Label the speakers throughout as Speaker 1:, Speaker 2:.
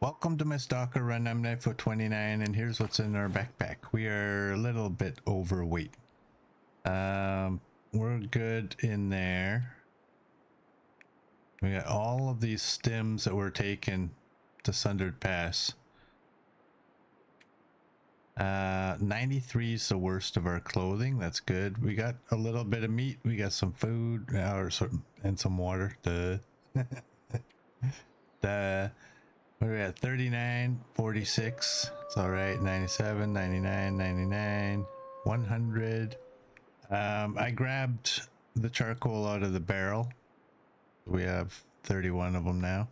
Speaker 1: Welcome to my Stalker run. I'm Knifefoot 29 and here's what's in our backpack. We are a little bit overweight. We're good in there. We got all of these stems that we're taking to Sundered Pass. 93 is the worst of our clothing. That's good. We got a little bit of meat. We got some food and some water. What are we at? 39, 46. It's all right. 97, 99, 99, 100. I grabbed the charcoal out of the barrel. We have 31 of them now.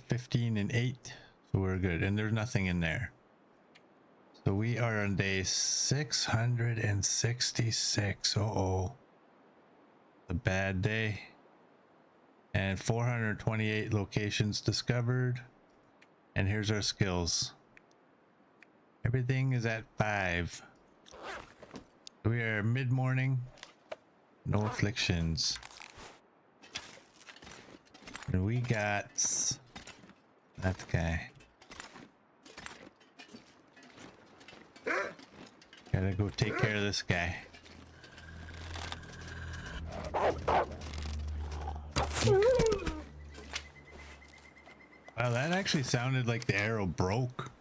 Speaker 1: 15 and 8. So we're good. And there's nothing in there. So we are on day 666. Uh-oh. A bad day. And 428 locations discovered. And here's our skills. Everything is at 5. We are mid-morning. No afflictions. And we got that guy. Gotta go take care of this guy. Wow, that actually sounded like the arrow broke.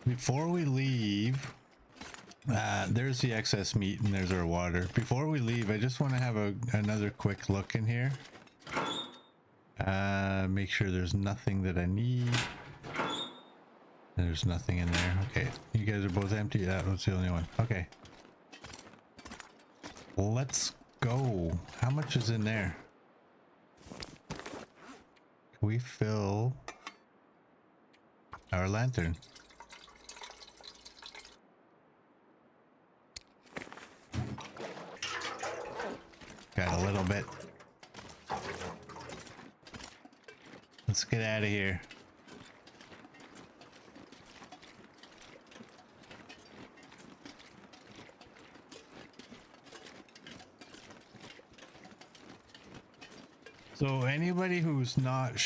Speaker 1: Before we leave, there's the excess meat and there's our water. Before we leave, I just want to have another quick look in here. Make sure there's nothing that I need. There's nothing in there. Okay, you guys are both empty. That was the only one. Okay. Let's go. How much is in there? Can we fill our lantern? Got a little bit. Let's get out of here. So anybody who's not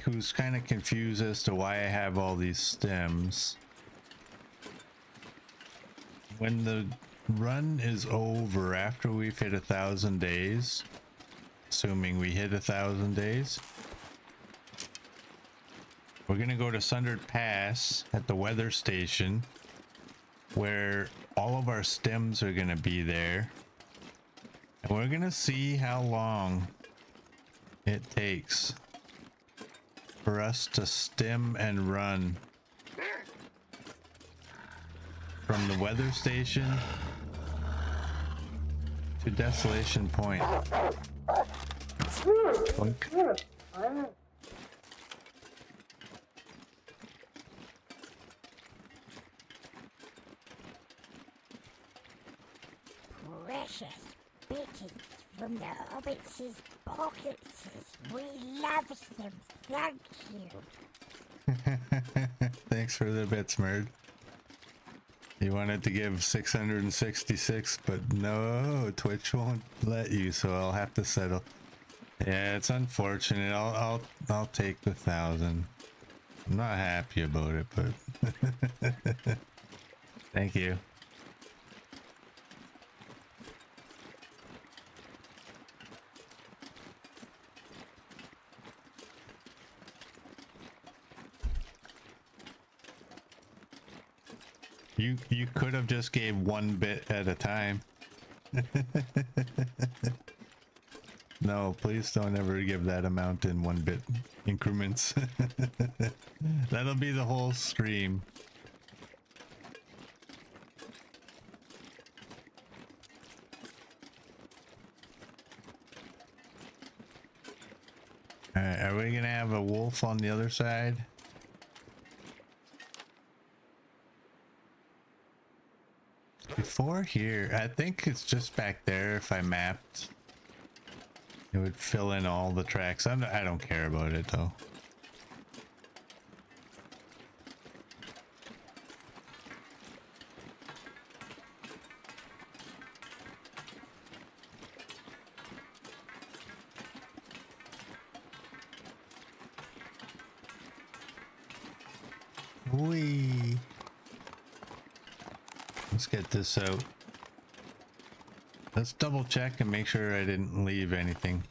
Speaker 1: who's kind of confused as to why I have all these stems, when the run is over after we've hit 1,000 days, assuming we hit 1,000 days, we're gonna go to Sundered Pass at the weather station where all of our stems are gonna be there, and we're gonna see how long it takes for us to stem and run from the weather station to Desolation Point. Boink.
Speaker 2: Precious bitties from the hobbits' pockets. We love them. Thank you.
Speaker 1: Thanks for the bits, Merd. You wanted to give 666, but no, Twitch won't let you, so I'll have to settle. Yeah, it's unfortunate. I'll take the 1,000. I'm not happy about it, but thank you. You could have just gave 1 bit at a time. No, please don't ever give that amount in 1 bit increments. That'll be the whole stream. Alright, are we gonna have a wolf on the other side? Before here, I think it's just back there. If I mapped, it would fill in all the tracks. I don't care about it though. Whee! Let's get this out. Let's double check and make sure I didn't leave anything.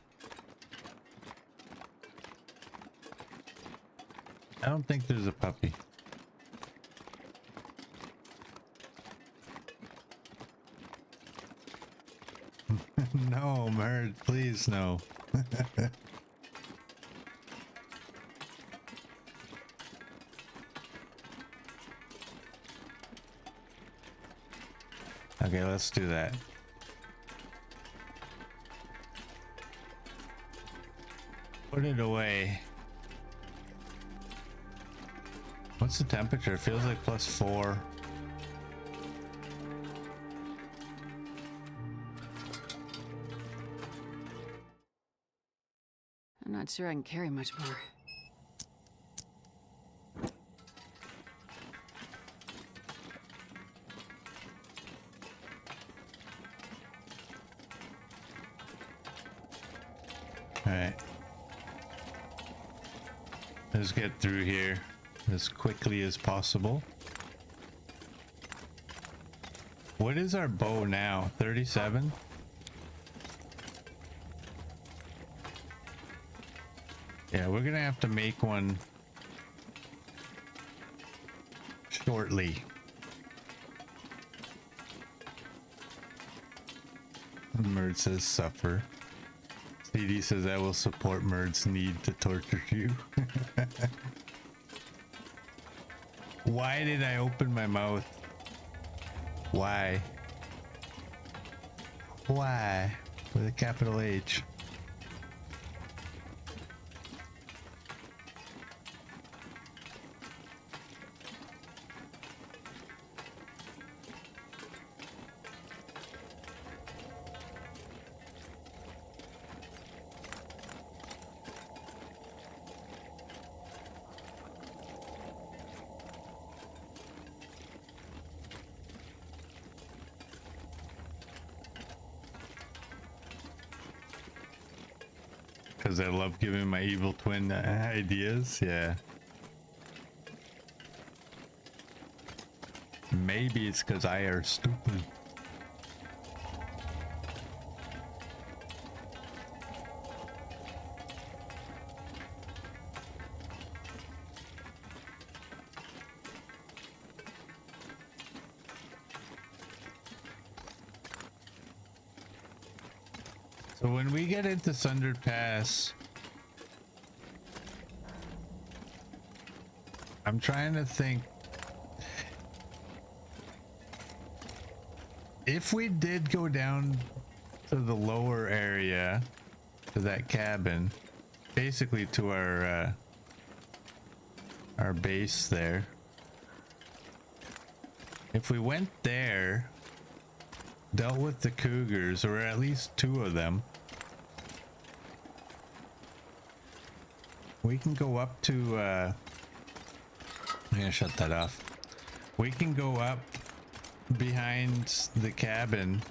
Speaker 1: I don't think there's a puppy. No, Merd, please no. Okay, let's do that. Put it away. What's the temperature? It feels like +4.
Speaker 3: I'm not sure I can carry much more.
Speaker 1: Alright. Let's get through here as quickly as possible. What is our bow now? 37? Yeah, we're gonna have to make one shortly. Merd says suffer. CD says I will support Merd's need to torture you. Why did I open my mouth? Why? Why? With a capital H. Because I love giving my evil twin ideas, yeah. Maybe it's because I are stupid. So when we get into Sundered Pass, I'm trying to think if we did go down to the lower area, to that cabin, basically to our base there. If we went there, dealt with the cougars, or at least 2 of them, we can go up to I'm gonna shut that off. We can go up behind the cabin,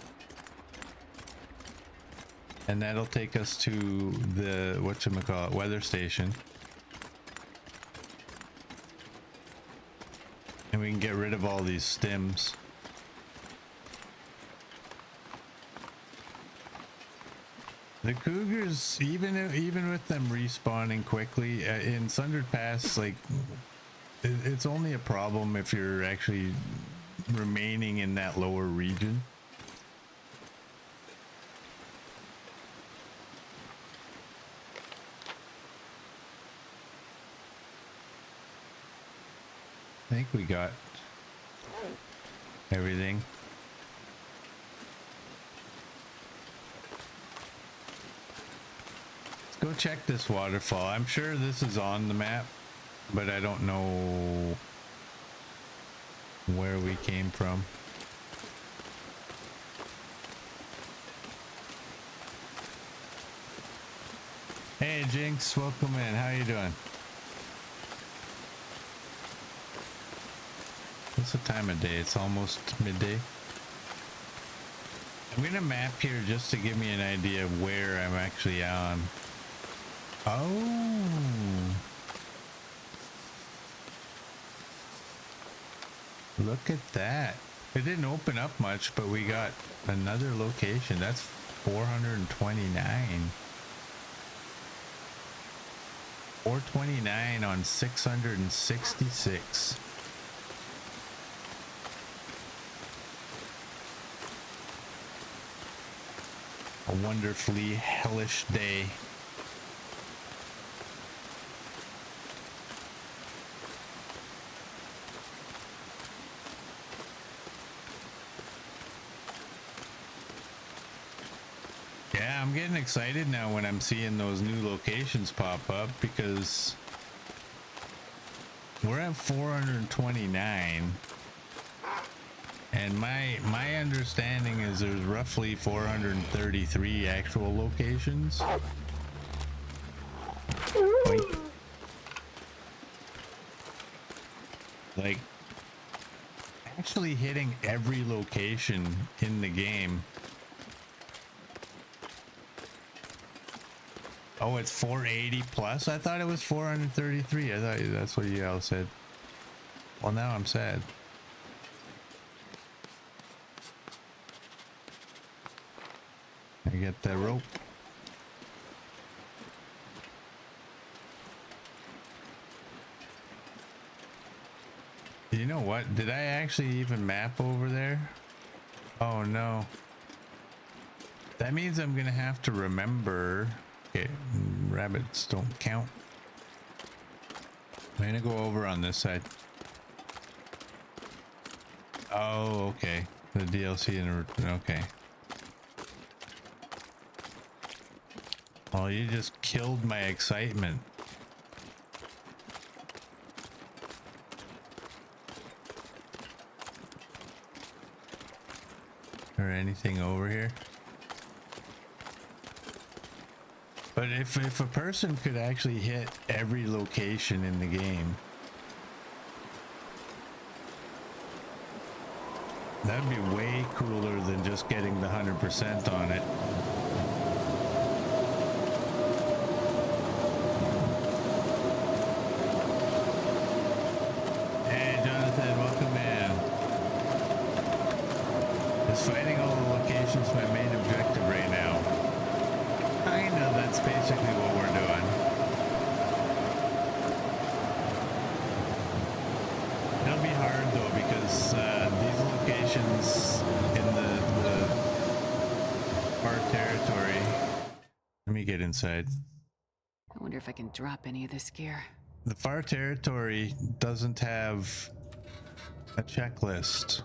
Speaker 1: and that'll take us to the whatchamacallit weather station, and we can get rid of all these stims. The cougars, even with them respawning quickly in Sundered Pass, like it's only a problem if you're actually remaining in that lower region. I think we got everything. Go check this waterfall. I'm sure this is on the map, but I don't know where we came from. Hey Jinx, welcome in. How you doing? What's the time of day? It's almost midday. I'm gonna map here just to give me an idea of where I'm actually on. Oh. Look at that. It didn't open up much, but we got another location. That's 429. 429 on 666. A wonderfully hellish day. Yeah, I'm getting excited now when I'm seeing those new locations pop up because we're at 429. And my understanding is there's roughly 433 actual locations. Oink. Like actually hitting every location in the game. Oh, it's 480 plus? I thought it was 433. I thought that's what you all said. Well, now I'm sad. I get that rope. You know what? Did I actually even map over there? Oh no. That means I'm gonna have to remember. Okay, rabbits don't count. I'm gonna go over on this side. Oh, okay. The DLC and okay. Oh, you just killed my excitement. Or anything over here? But if a person could actually hit every location in the game, that'd be way cooler than just getting the 100% on it. Hey Jonathan, welcome in. Is fighting all the locations my main objective right now? I know that's basically what we're doing. It'll be hard though because these locations in the far territory. Let me get inside.
Speaker 3: I wonder if I can drop any of this gear.
Speaker 1: The far territory doesn't have a checklist.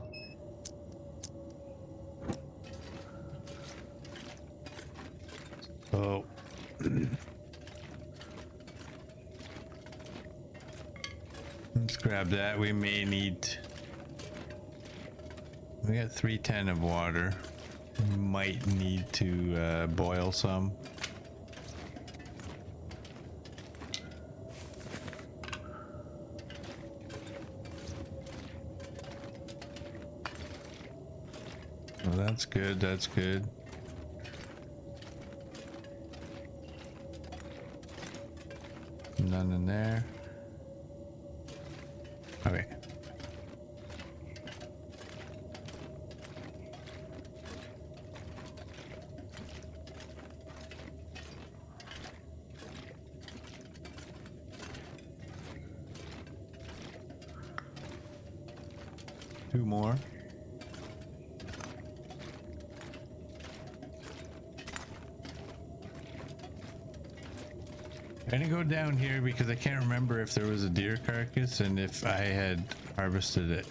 Speaker 1: So let's grab that. We may need. We got 310 of water. We might need to boil some. Well, that's good. That's good. None in there. Okay. Two more. I'm gonna go down here because I can't remember if there was a deer carcass and if I had harvested it.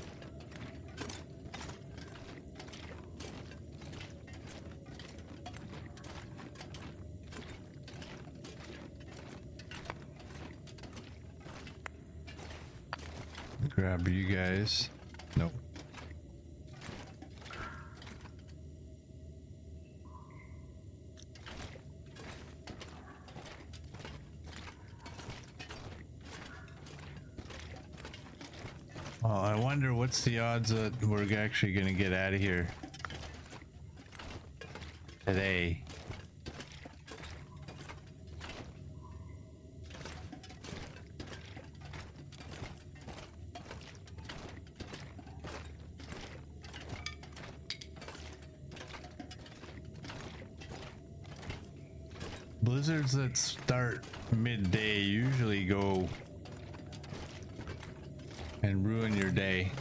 Speaker 1: Grab you guys. Nope. Well, I wonder what's the odds that we're actually going to get out of here today. Blizzards that start midday usually go and ruin your day.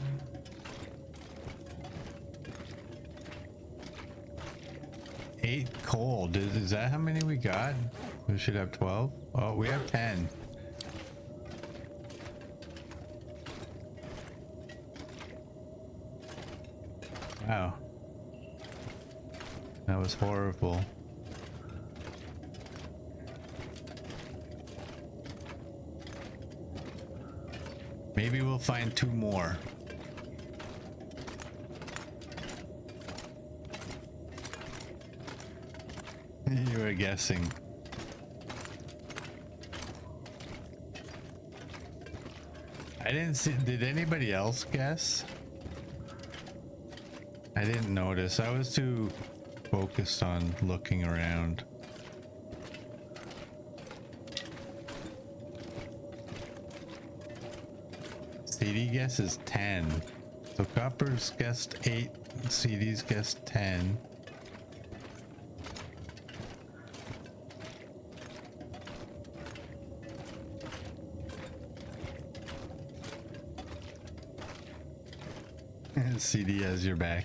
Speaker 1: Eight cold. Is that how many we got? We should have 12. Oh, we have 10. Wow. That was horrible. Maybe we'll find 2 more. You were guessing. I didn't see. Did anybody else guess? I didn't notice. I was too focused on looking around. CD guesses 10. So Copper's guessed 8. CD's guessed 10. CD has your back.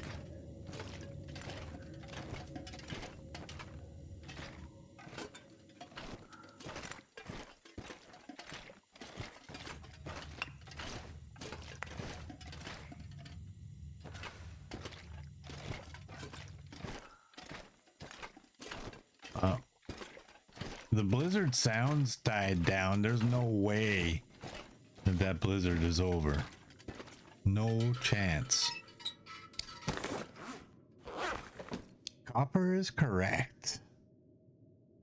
Speaker 1: The blizzard sounds died down. There's no way that blizzard is over. No chance. Copper is correct.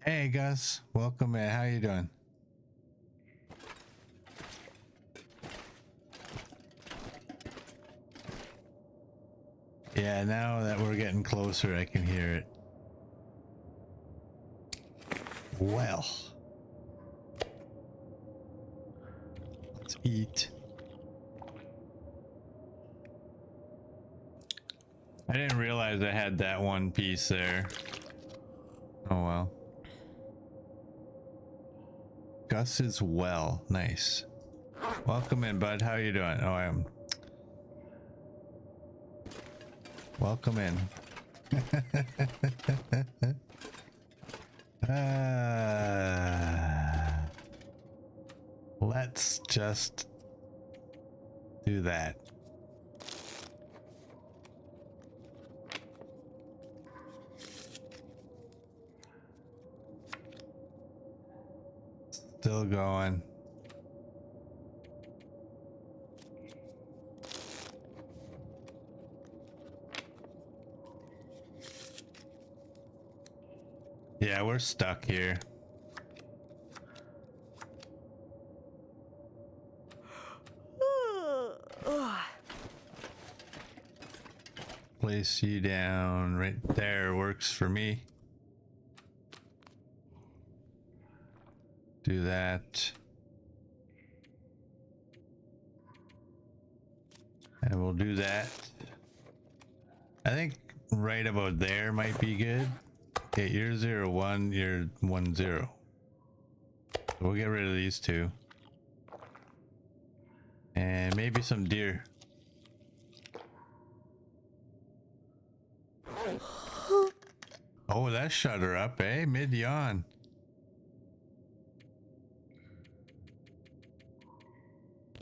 Speaker 1: Hey Gus, welcome in. How you doing? Yeah, now that we're getting closer, I can hear it. Well, let's eat. I didn't realize I had that one piece there. Oh well. Gus is well. Nice. Welcome in, bud. How you doing? Oh, I am. Welcome in. Let's just do that. Still going. Yeah, we're stuck here. Place you down right there works for me. Do that. And we'll do that. I think right about there might be good. Okay, you're 0, 1, you're 1, 0. So we'll get rid of these two. And maybe some deer. Oh, that shut her up, eh? Mid-yawn.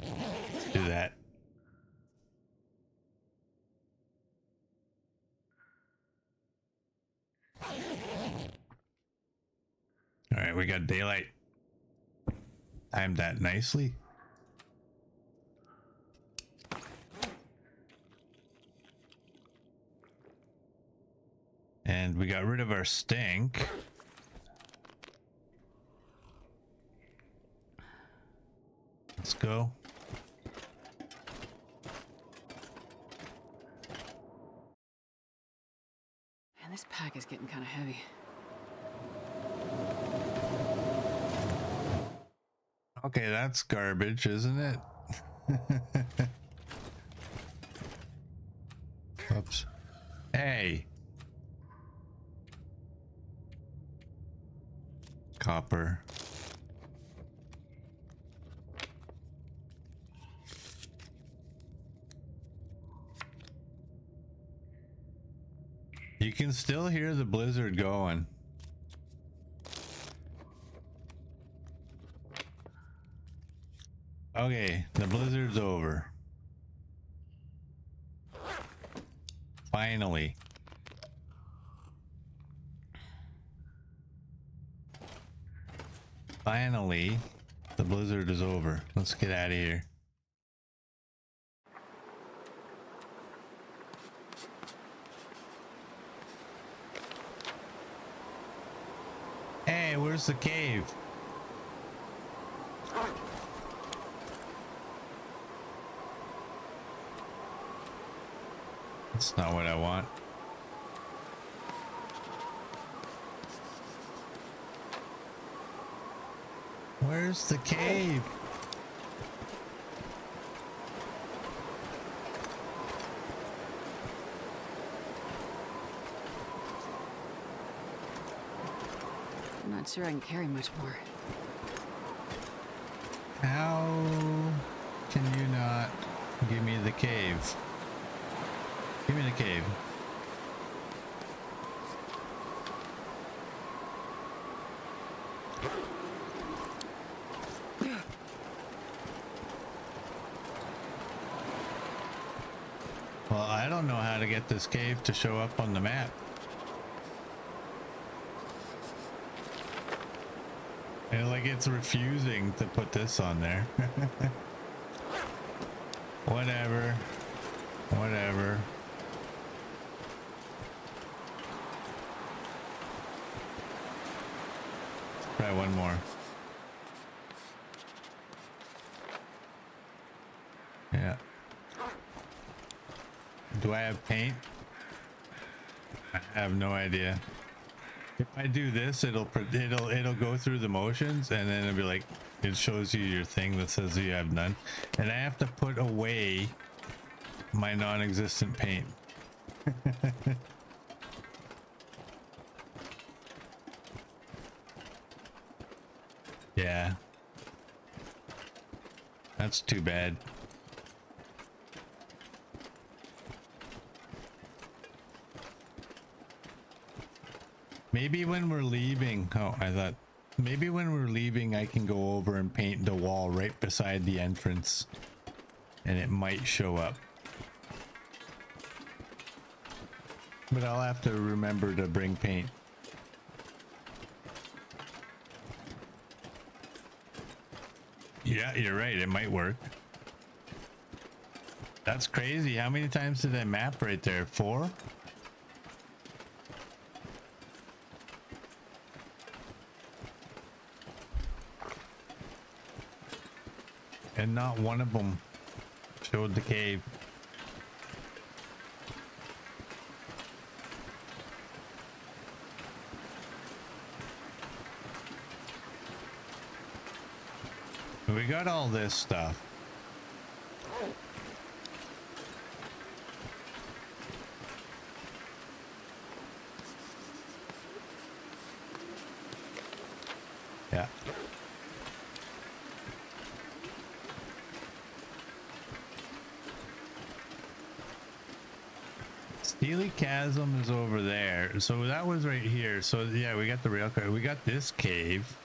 Speaker 1: Let's do that. All right, we got daylight. Timed that nicely. And we got rid of our stink. Let's go.
Speaker 3: And this pack is getting kind of heavy.
Speaker 1: Okay, that's garbage, isn't it? Oops. Hey. Copper. You can still hear the blizzard going. Okay, the blizzard's over. Finally. Finally, the blizzard is over. Let's get out of here. Hey, where's the cave? That's not what I want. Where's the cave?
Speaker 3: I'm not sure I can carry much more.
Speaker 1: How can you not give me the cave? Give me the cave. Well, I don't know how to get this cave to show up on the map. And like it's refusing to put this on there. Whatever. Whatever. Try one more. Yeah. Do I have paint? I have no idea. If I do this, it'll go through the motions, and then it'll be like, it shows you your thing that says you have none, and I have to put away my non-existent paint. Yeah, that's too bad. Maybe when we're leaving, oh, I thought maybe when we're leaving, I can go over and paint the wall right beside the entrance, and it might show up. But I'll have to remember to bring paint. Yeah, you're right. It might work. That's crazy. How many times did I map right there? 4? And not one of them showed the cave. We got all this stuff. Yeah. Steely Chasm is over there. So that was right here. So yeah, we got the rail car. We got this cave.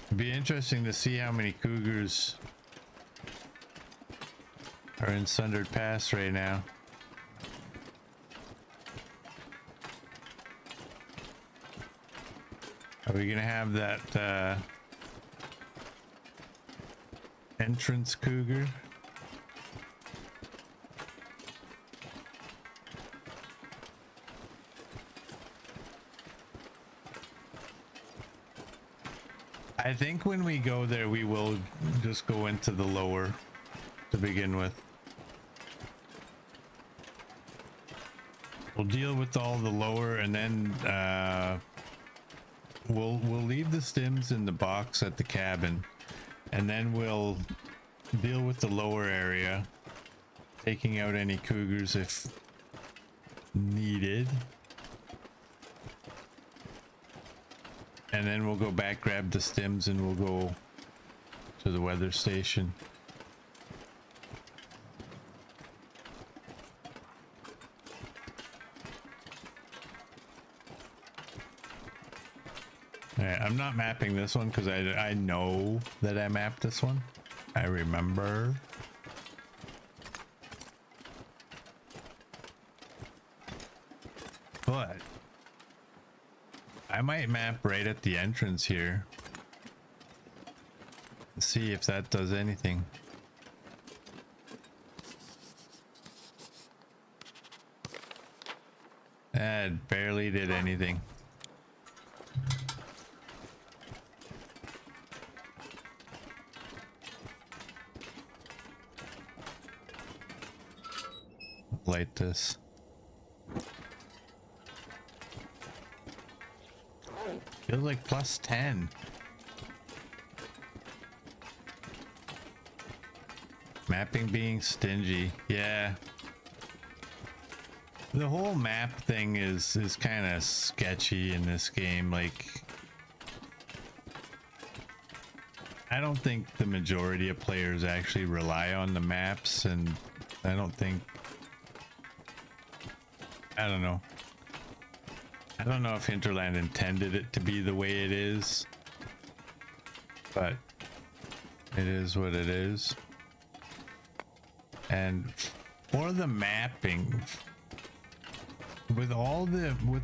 Speaker 1: It'd be interesting to see how many cougars are in Sundered Pass right now. Are we gonna have that entrance cougar? I think when we go there, we will just go into the lower to begin with. We'll deal with all the lower, and then we'll leave the stims in the box at the cabin, and then we'll deal with the lower area, taking out any cougars if needed. And then we'll go back, grab the stims, and we'll go to the weather station. Alright, I'm not mapping this one because I know that I mapped this one. I remember. But I might map right at the entrance here. See if that does anything. That barely did anything. Light this. Feels like plus 10. Mapping being stingy. Yeah. The whole map thing is kind of sketchy in this game. Like, I don't think the majority of players actually rely on the maps, and I don't know. I don't know if Hinterland intended it to be the way it is, but it is what it is. And for the mapping, with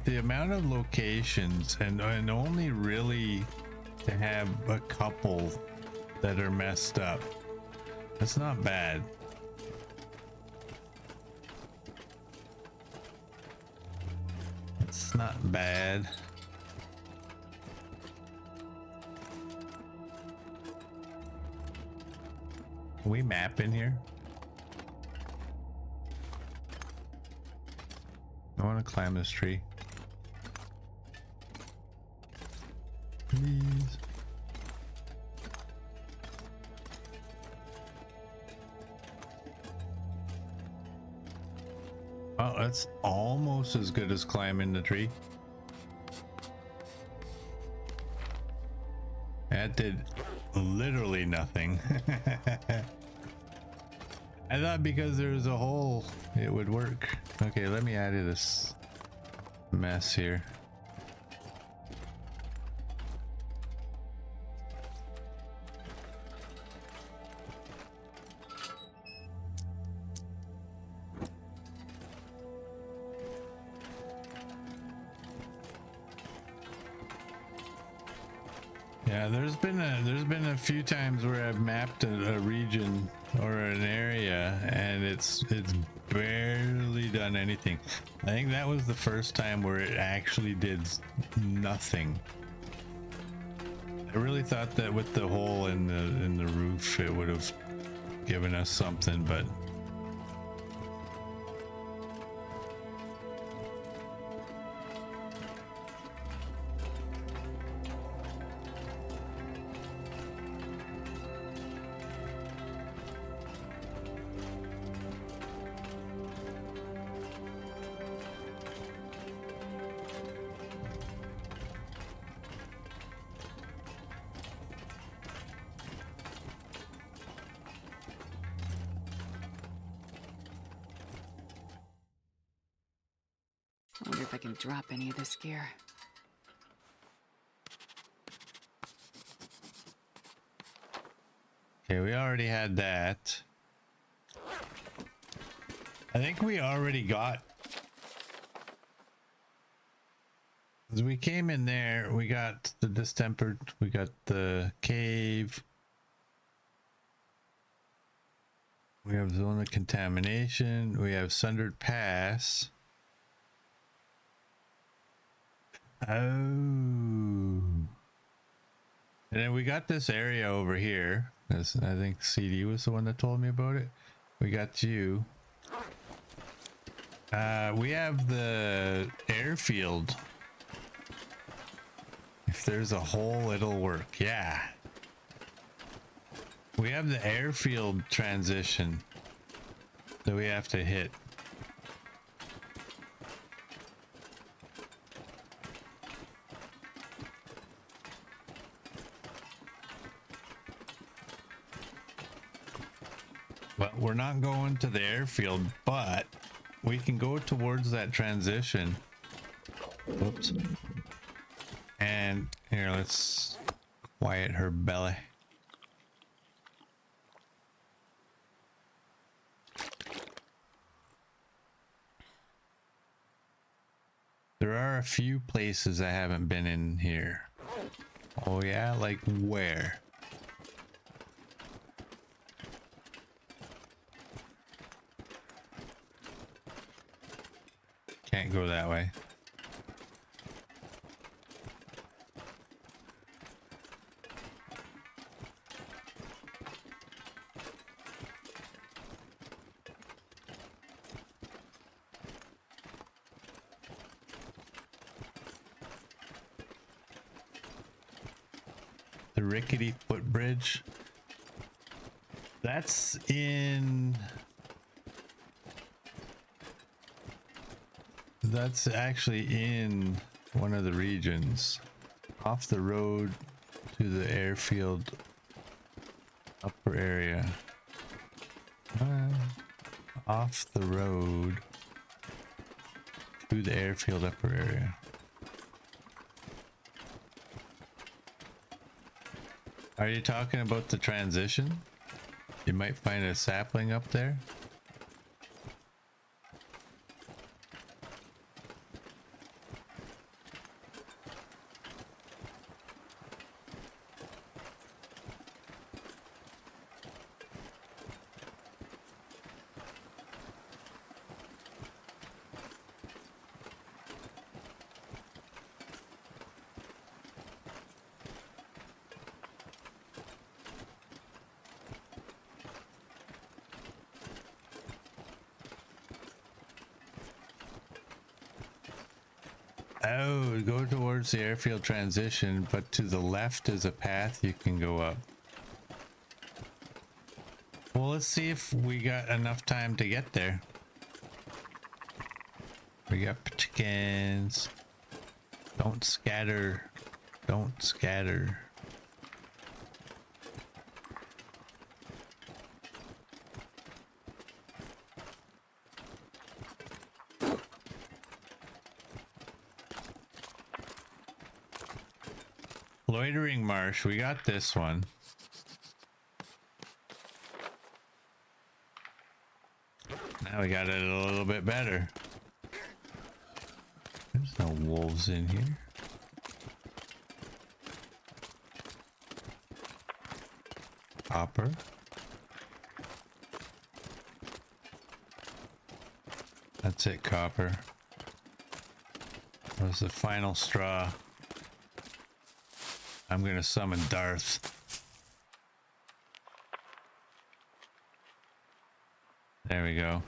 Speaker 1: the amount of locations and only really to have a couple that are messed up, that's not bad. It's not bad. Can we map in here? I want to climb this tree. Please. Oh, that's almost as good as climbing the tree. That did literally nothing. I thought because there was a hole, it would work. Okay, let me add to this mess here. Yeah, there's been a few times where I've mapped a region or an area and it's barely done anything. I think that was the first time where it actually did nothing. I really thought that with the hole in the roof it would have given us something, but
Speaker 3: I wonder if I can drop any of this gear.
Speaker 1: okay, we already had that. I think we already got, as we came in there, we got the distempered, we got the cave, we have zone of contamination, we have Sundered Pass. Oh. And then we got this area over here. This, I think CD was the one that told me about it. We got you. We have the airfield. If there's a hole, it'll work. Yeah. We have the airfield transition that we have to hit. Well, we're not going to the airfield, but we can go towards that transition. Whoops. And here, let's quiet her belly. There are a few places I haven't been in here. Oh yeah, like where? Can't go that way. The rickety footbridge. That's in... That's actually in one of the regions. Off the road to the airfield upper area. Off the road to the airfield upper area. Are you talking about the transition? You might find a sapling up there. Oh, go towards the airfield transition, but to the left is a path you can go up. Well, let's see if we got enough time to get there. We got chickens. Don't scatter. Don't scatter. Loitering marsh, we got this one. Now we got it a little bit better. There's no wolves in here. Copper. That's it, copper. That was the final straw. I'm gonna summon Darth. There we go.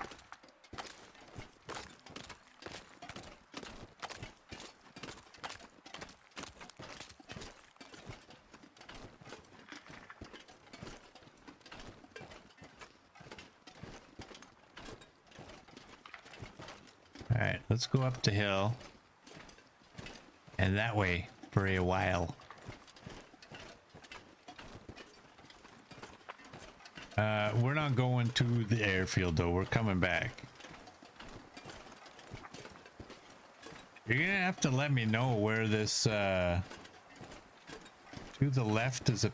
Speaker 1: All right, let's go up the hill and that way for a while. We're not going to the airfield though. We're coming back. You're gonna have to let me know where this to the left is a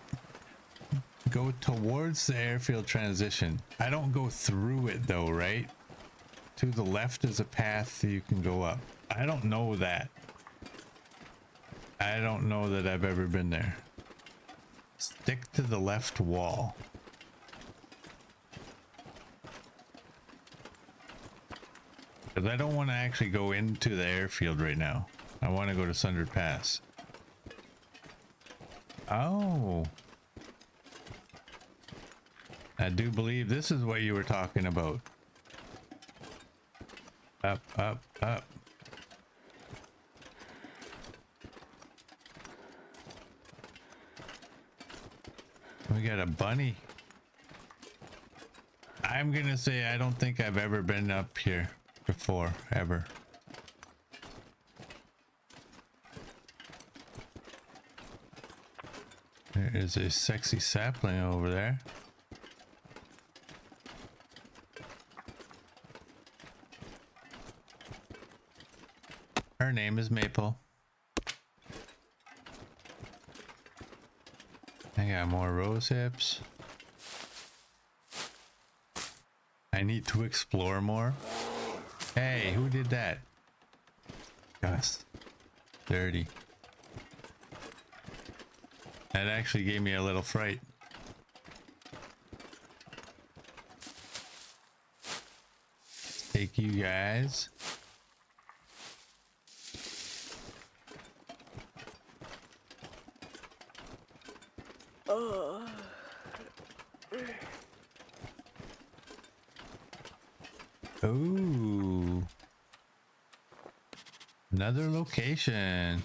Speaker 1: go towards the airfield transition. I don't go through it though, right? To the left is a path you can go up. I don't know that. I don't know that I've ever been there. Stick to the left wall. Because I don't want to actually go into the airfield right now. I want to go to Sundered Pass. Oh. I do believe this is what you were talking about. Up, up, up. We got a bunny. I'm gonna say I don't think I've ever been up here before, ever. There is a sexy sapling over there. Her name is Maple. I got more rose hips. I need to explore more. Hey, who did that? Gus. Dirty. That actually gave me a little fright. Take you guys. Ooh. Another location.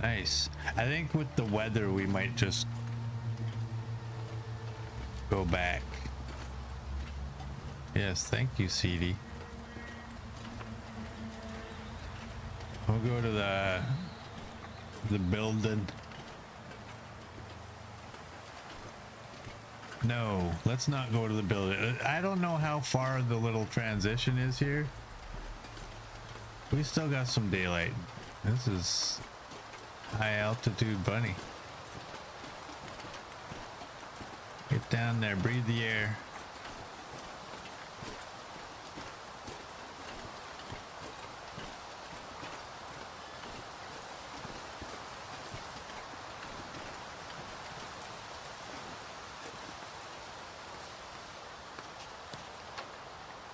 Speaker 1: Nice. I think with the weather we might just go back. Yes, thank you, CD. We'll go to the building. No, let's not go to the building. I don't know how far the little transition is here. We still got some daylight. This is high altitude bunny. Get down there, breathe the air.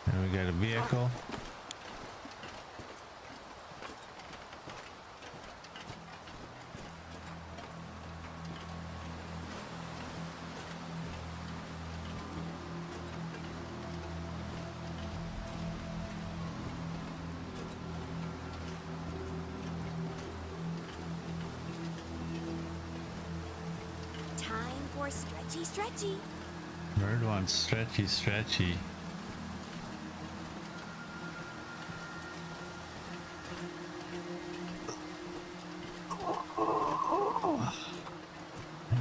Speaker 1: And we got a vehicle.
Speaker 4: Time for stretchy, stretchy.
Speaker 1: Bird wants stretchy, stretchy.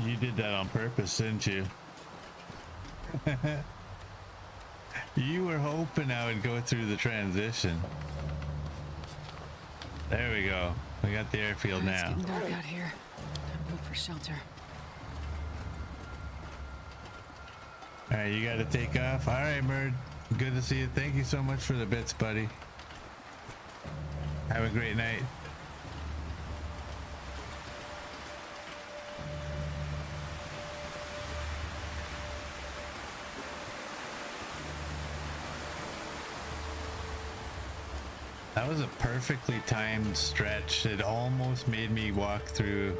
Speaker 1: You did that on purpose, didn't you? You were hoping I would go through the transition. There we go. We got the airfield
Speaker 3: It's
Speaker 1: now.
Speaker 3: getting dark out here. Time to look for shelter.
Speaker 1: All right, you got to take off. All right, Bird. Good to see you. Thank you so much for the bits, buddy. Have a great night. That was a perfectly timed stretch. It almost made me walk through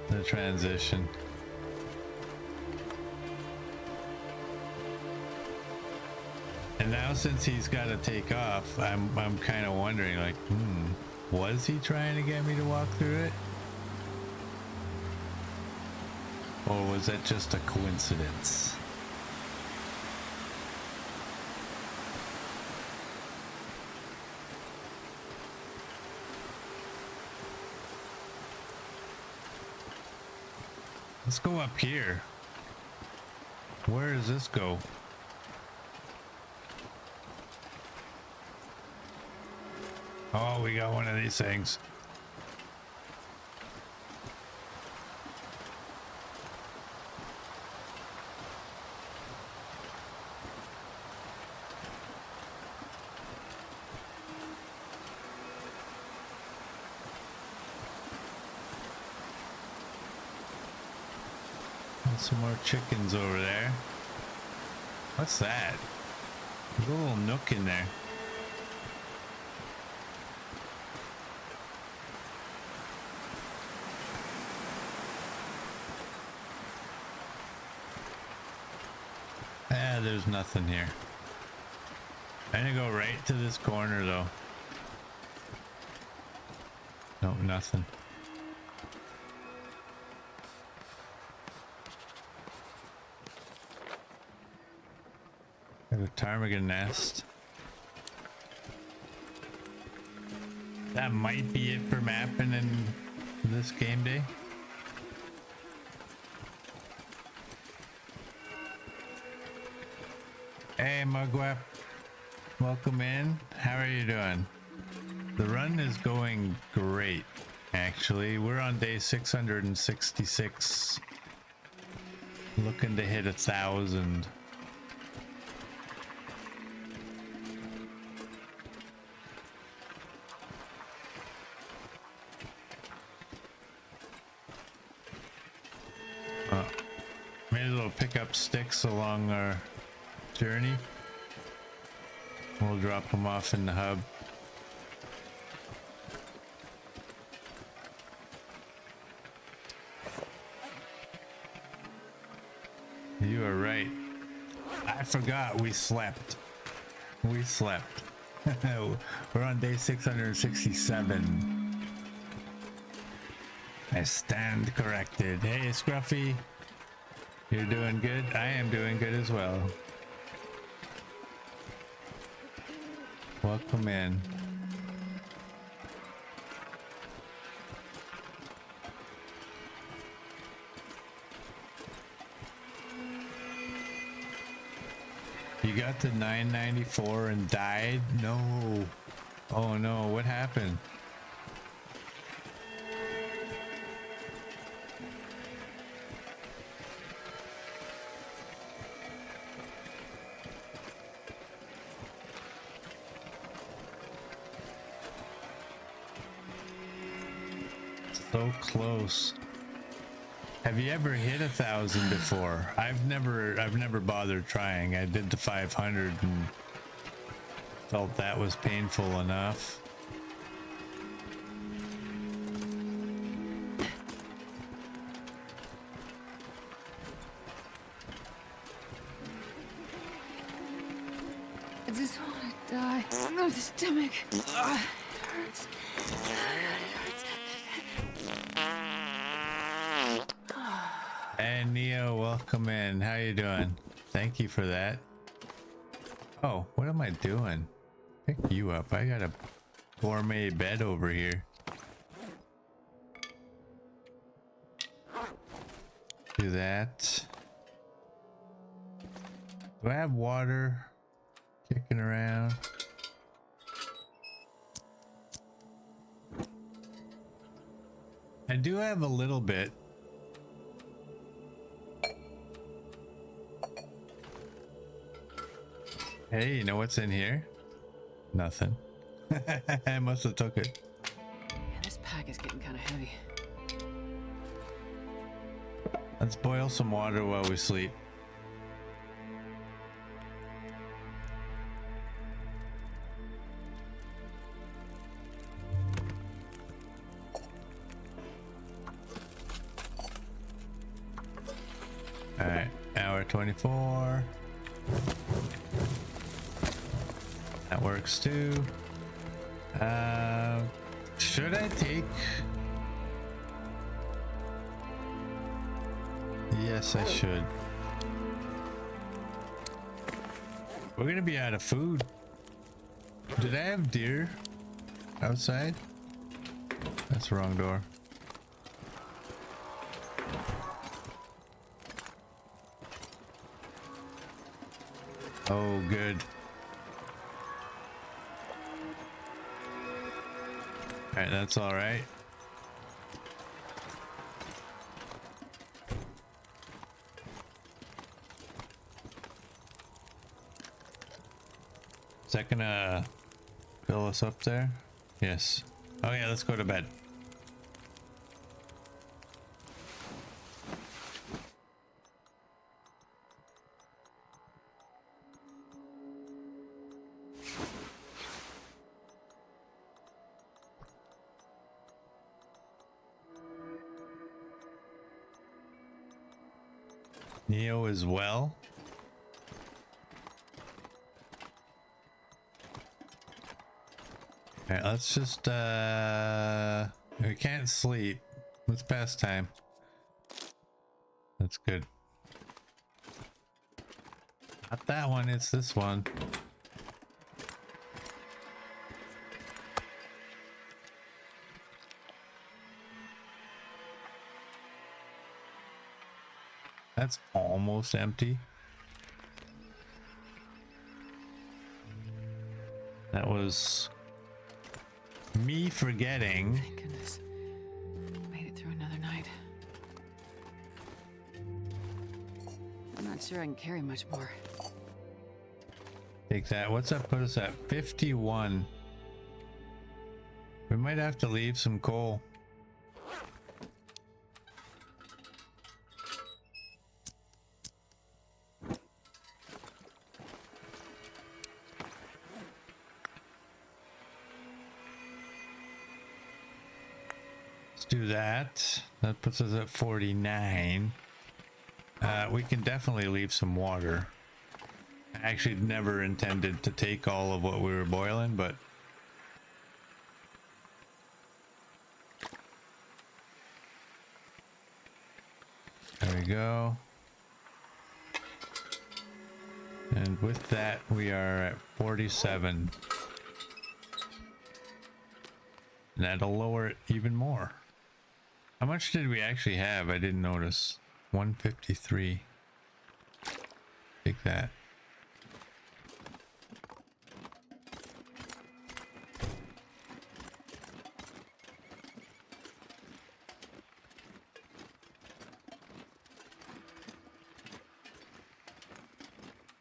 Speaker 1: the transition. And now since he's got to take off, I'm kind of wondering, like, was he trying to get me to walk through it? Or was that just a coincidence? Let's go up here. Where does this go? Oh, we got one of these things. Some more chickens over there. What's that? There's a little nook in there. there's nothing here. I'm gonna go right to this corner though. Nope, nothing. Got a ptarmigan nest. That might be it for mapping in this game day. Hey Mugwap, welcome in. How are you doing? The run is going great, actually. We're on day 666. Looking to hit 1,000. May as well pick up sticks along our journey. We'll drop them off in the hub. You are right. I forgot we slept. We slept. We're on day 667. I stand corrected. Hey, Scruffy. You're doing good? I am doing good as well. Welcome in. You got the 994 and died? No. Oh no, what happened? So close. Have you ever hit 1,000 before? I've never bothered trying. I did the 500 and felt that was painful enough.
Speaker 3: I just want to die. My stomach. Ugh, it hurts.
Speaker 1: Hey Neo, welcome in. How you doing? Thank you for that. Oh, what am I doing? Pick you up. I got a gourmet bed over here. Do that. Do I have water kicking around? I do have a little bit. Hey, you know what's in here? Nothing. I must have took it.
Speaker 3: Yeah, this pack is getting kind of heavy.
Speaker 1: Let's boil some water while we sleep. All right, hour 24. That works too. Should I take? Yes, I should. We're gonna be out of food. Did I have deer outside? That's the wrong door. Oh, good. All right, that's all right. Is that gonna fill us up there? Yes. Oh yeah, let's go to bed. Neo as well. Alright, let's just we can't sleep. Let's pass time. That's good. Not that one, it's this one. That's almost empty. That was me forgetting.
Speaker 3: Thank goodness. Made it through another night. I'm not sure I can carry much more.
Speaker 1: Take that. What's that put us at? 51. We might have to leave some coal. Do that. That puts us at 49. We can definitely leave some water. I actually never intended to take all of what we were boiling, but there we go. And with that, we are at 47. And that'll lower it even more. How much did we actually have? I didn't notice. 153. Take that.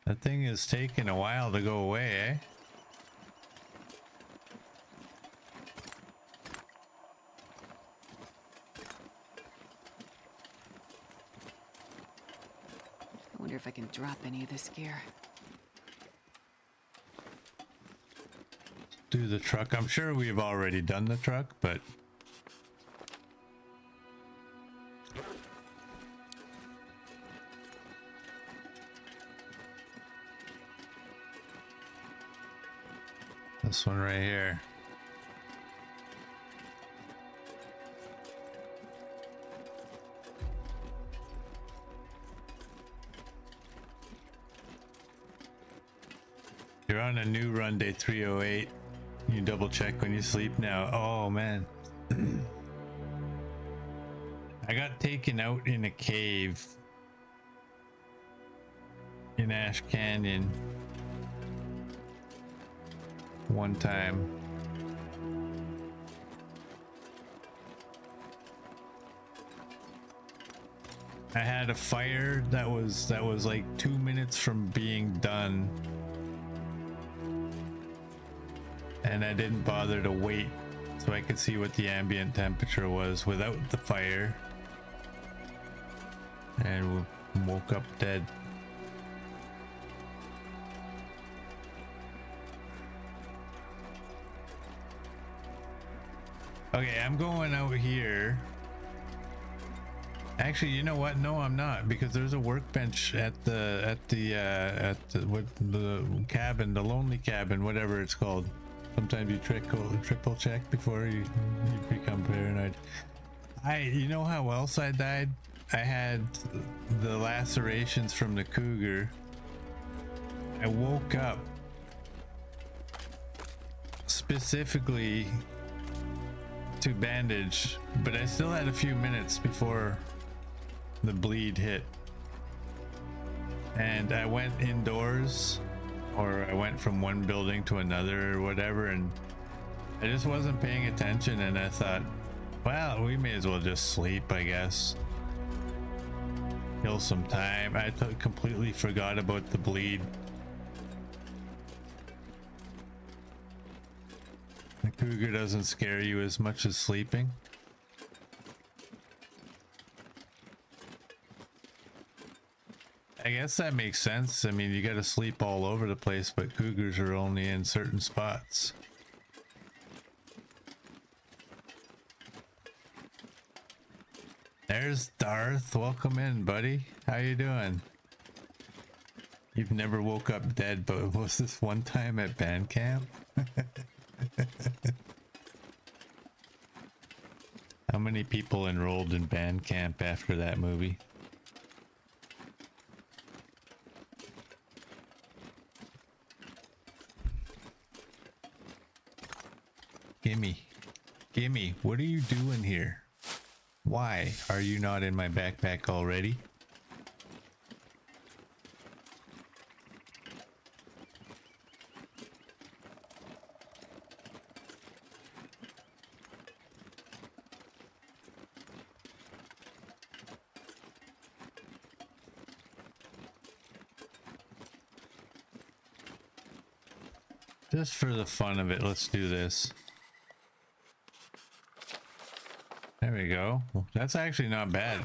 Speaker 1: That thing is taking a while to go away, eh?
Speaker 3: I wonder if I can drop any of this gear.
Speaker 1: Do the truck. I'm sure we've already done the truck, but this one right here. You're on a new run, day 308. You double check when you sleep now. Oh man. I got taken out in a cave in Ash Canyon one time. I had a fire that was like 2 minutes from being done. And I didn't bother to wait so I could see what the ambient temperature was without the fire. And woke up dead. Okay, I'm going out here. Actually, you know what? No, I'm not, because there's a workbench at the cabin, the lonely cabin, whatever it's called. Sometimes you triple check before you become paranoid. You know how else I died? I had the lacerations from the cougar. I woke up specifically to bandage, but I still had a few minutes before the bleed hit. And I went indoors, or I went from one building to another or whatever, and I just wasn't paying attention, and I thought, well, we may as well just sleep, I guess. Kill some time. I completely forgot about the bleed. The cougar doesn't scare you as much as sleeping. I guess that makes sense. I mean, you gotta sleep all over the place, but cougars are only in certain spots. There's Darth. Welcome in, buddy. How you doing? You've never woke up dead, but was this one time at band camp? How many people enrolled in band camp after that movie? Gimme, what are you doing here? Why are you not in my backpack already? Just for the fun of it, let's do this. There we go. That's actually not bad.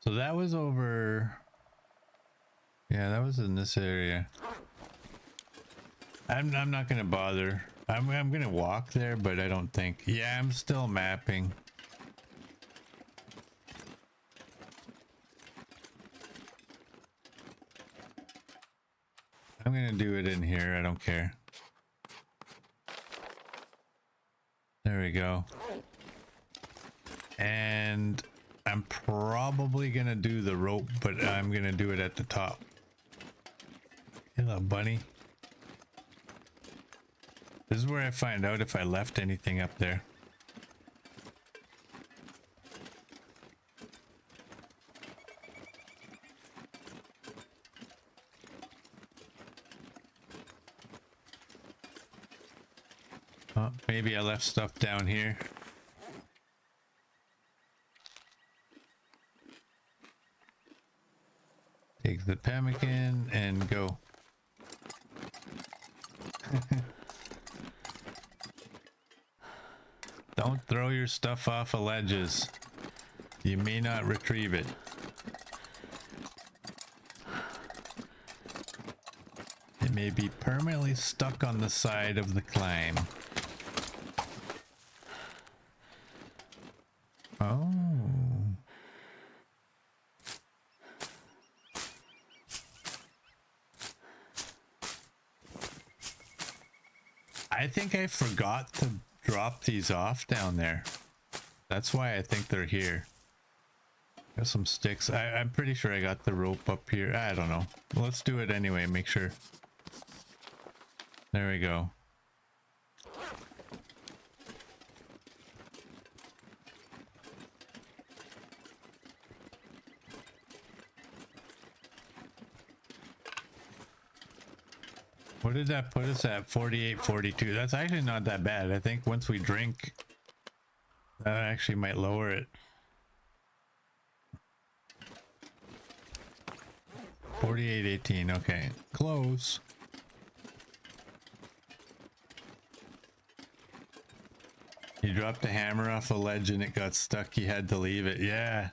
Speaker 1: So that was over. Yeah, that was in this area. I'm not gonna bother. I'm gonna walk there, but I don't think. Yeah, I'm still mapping. I'm gonna do it in here. I don't care. There we go. And I'm probably gonna do the rope, but I'm gonna do it at the top. Hello, bunny. This is where I find out if I left anything up there. Oh, maybe I left stuff down here. Take the pemmican and go. Don't throw your stuff off of ledges. You may not retrieve it. It may be permanently stuck on the side of the climb. Oh. I think I forgot to drop these off down there. That's why I think they're here. Got some sticks. I'm pretty sure I got the rope up here. I don't know. Let's do it anyway, make sure. There we go. What did that put us at? 48.42. That's actually not that bad. I think once we drink, that actually might lower it. 48.18. Okay, close. You dropped a hammer off a ledge and it got stuck. You had to leave it. Yeah.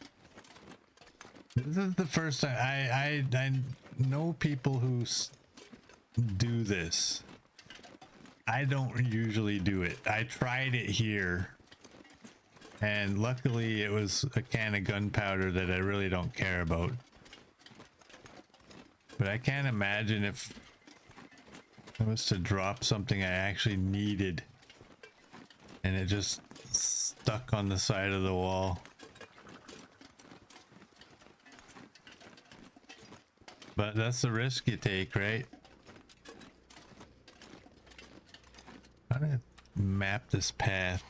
Speaker 1: This is the first time I know people who do this. I don't usually do it. I tried it here and luckily it was a can of gunpowder that I really don't care about, but I can't imagine if I was to drop something I actually needed and it just stuck on the side of the wall. But that's the risk you take, right? I'm gonna map this path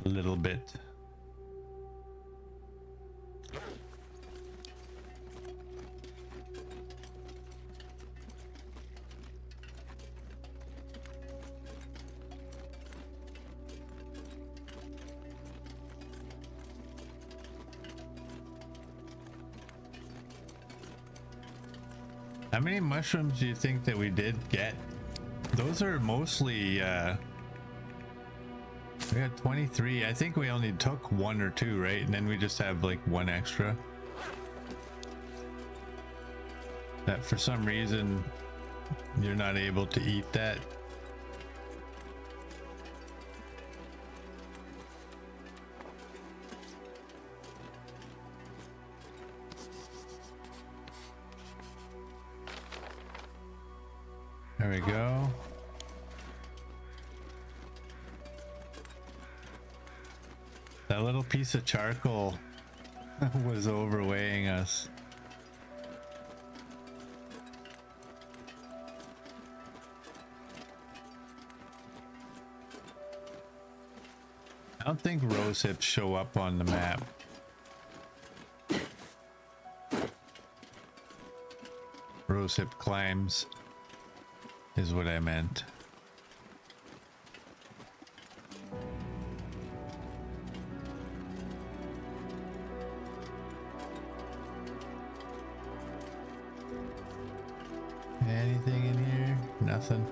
Speaker 1: a little bit. How many mushrooms do you think that we did get? Those are mostly We got 23. I think we only took 1 or 2, right? And then we just have like 1 extra. That for some reason you're not able to eat that. There we go. That little piece of charcoal was overweighing us. I don't think rose hips show up on the map. Rose hip climbs is what I meant. Anything in here? Nothing.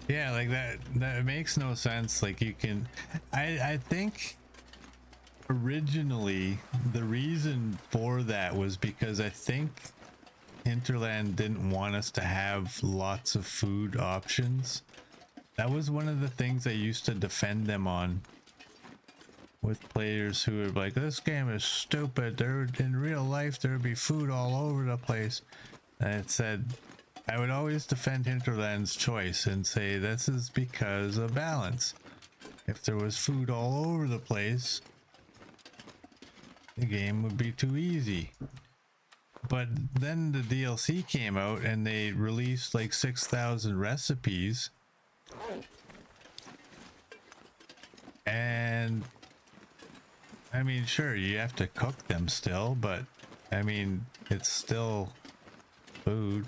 Speaker 1: Yeah, like that makes no sense. Like you can, I think originally the reason for that was because I think Hinterland didn't want us to have lots of food options. That was one of the things I used to defend them on with players who were like, this game is stupid. There, in real life there would be food all over the place. And it said, I would always defend Hinterland's choice and say this is because of balance. If there was food all over the place, the game would be too easy. But then the DLC came out and they released like 6,000 recipes. And I mean, sure, you have to cook them still, but I mean, it's still food.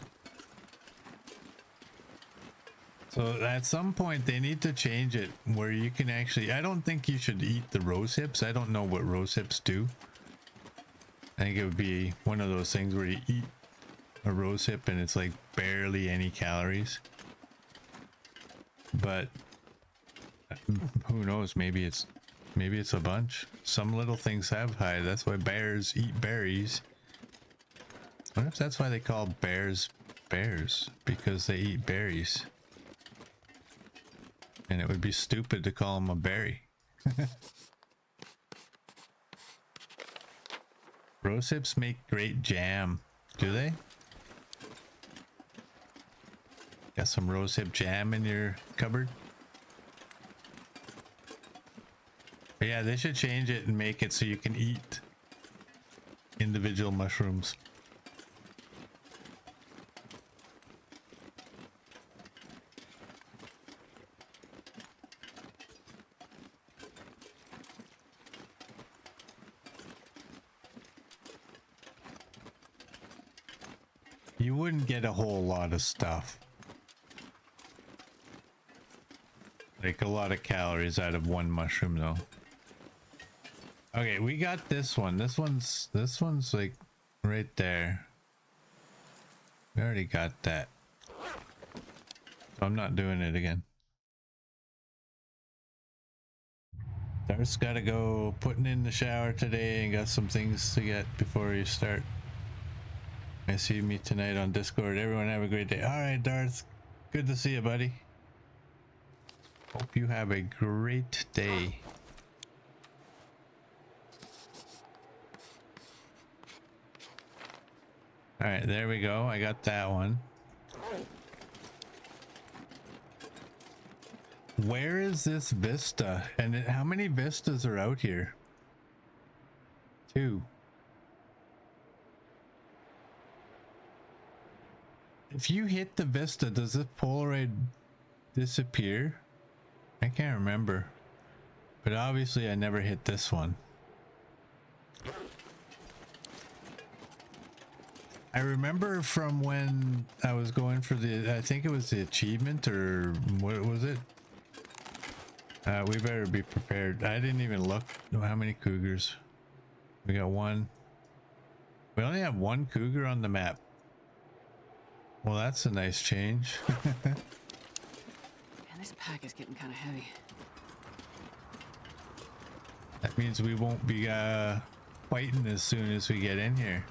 Speaker 1: So at some point they need to change it where you can actually, I don't think you should eat the rose hips. I don't know what rose hips do. I think it would be one of those things where you eat a rose hip and it's like barely any calories. But who knows, maybe it's a bunch. Some little things have high. That's why bears eat berries. I wonder if that's why they call bears bears, because they eat berries. And it would be stupid to call them a berry. Rose hips make great jam, do they? Got some rose hip jam in your cupboard? But yeah, they should change it and make it so you can eat individual mushrooms. You wouldn't get a whole lot of stuff. Like a lot of calories out of one mushroom though. Okay, we got this one. This one's like right there. We already got that. So I'm not doing it again. Darth's gotta go putting in the shower today and got some things to get before you start. I see me tonight on Discord. Everyone have a great day. All right, Darth. Good to see you, buddy. Hope you have a great day. All right, there we go. I got that one. Where is this vista? And how many vistas are out here? 2. If you hit the vista, does this Polaroid disappear? I can't remember. But obviously I never hit this one. I remember from when I was going for the, I think it was the achievement, or what was it? We better be prepared. I didn't even look. How many cougars? We got one. We only have one cougar on the map. Well, that's a nice change.
Speaker 3: Man, this pack is getting kind of heavy.
Speaker 1: That means we won't be fighting as soon as we get in here.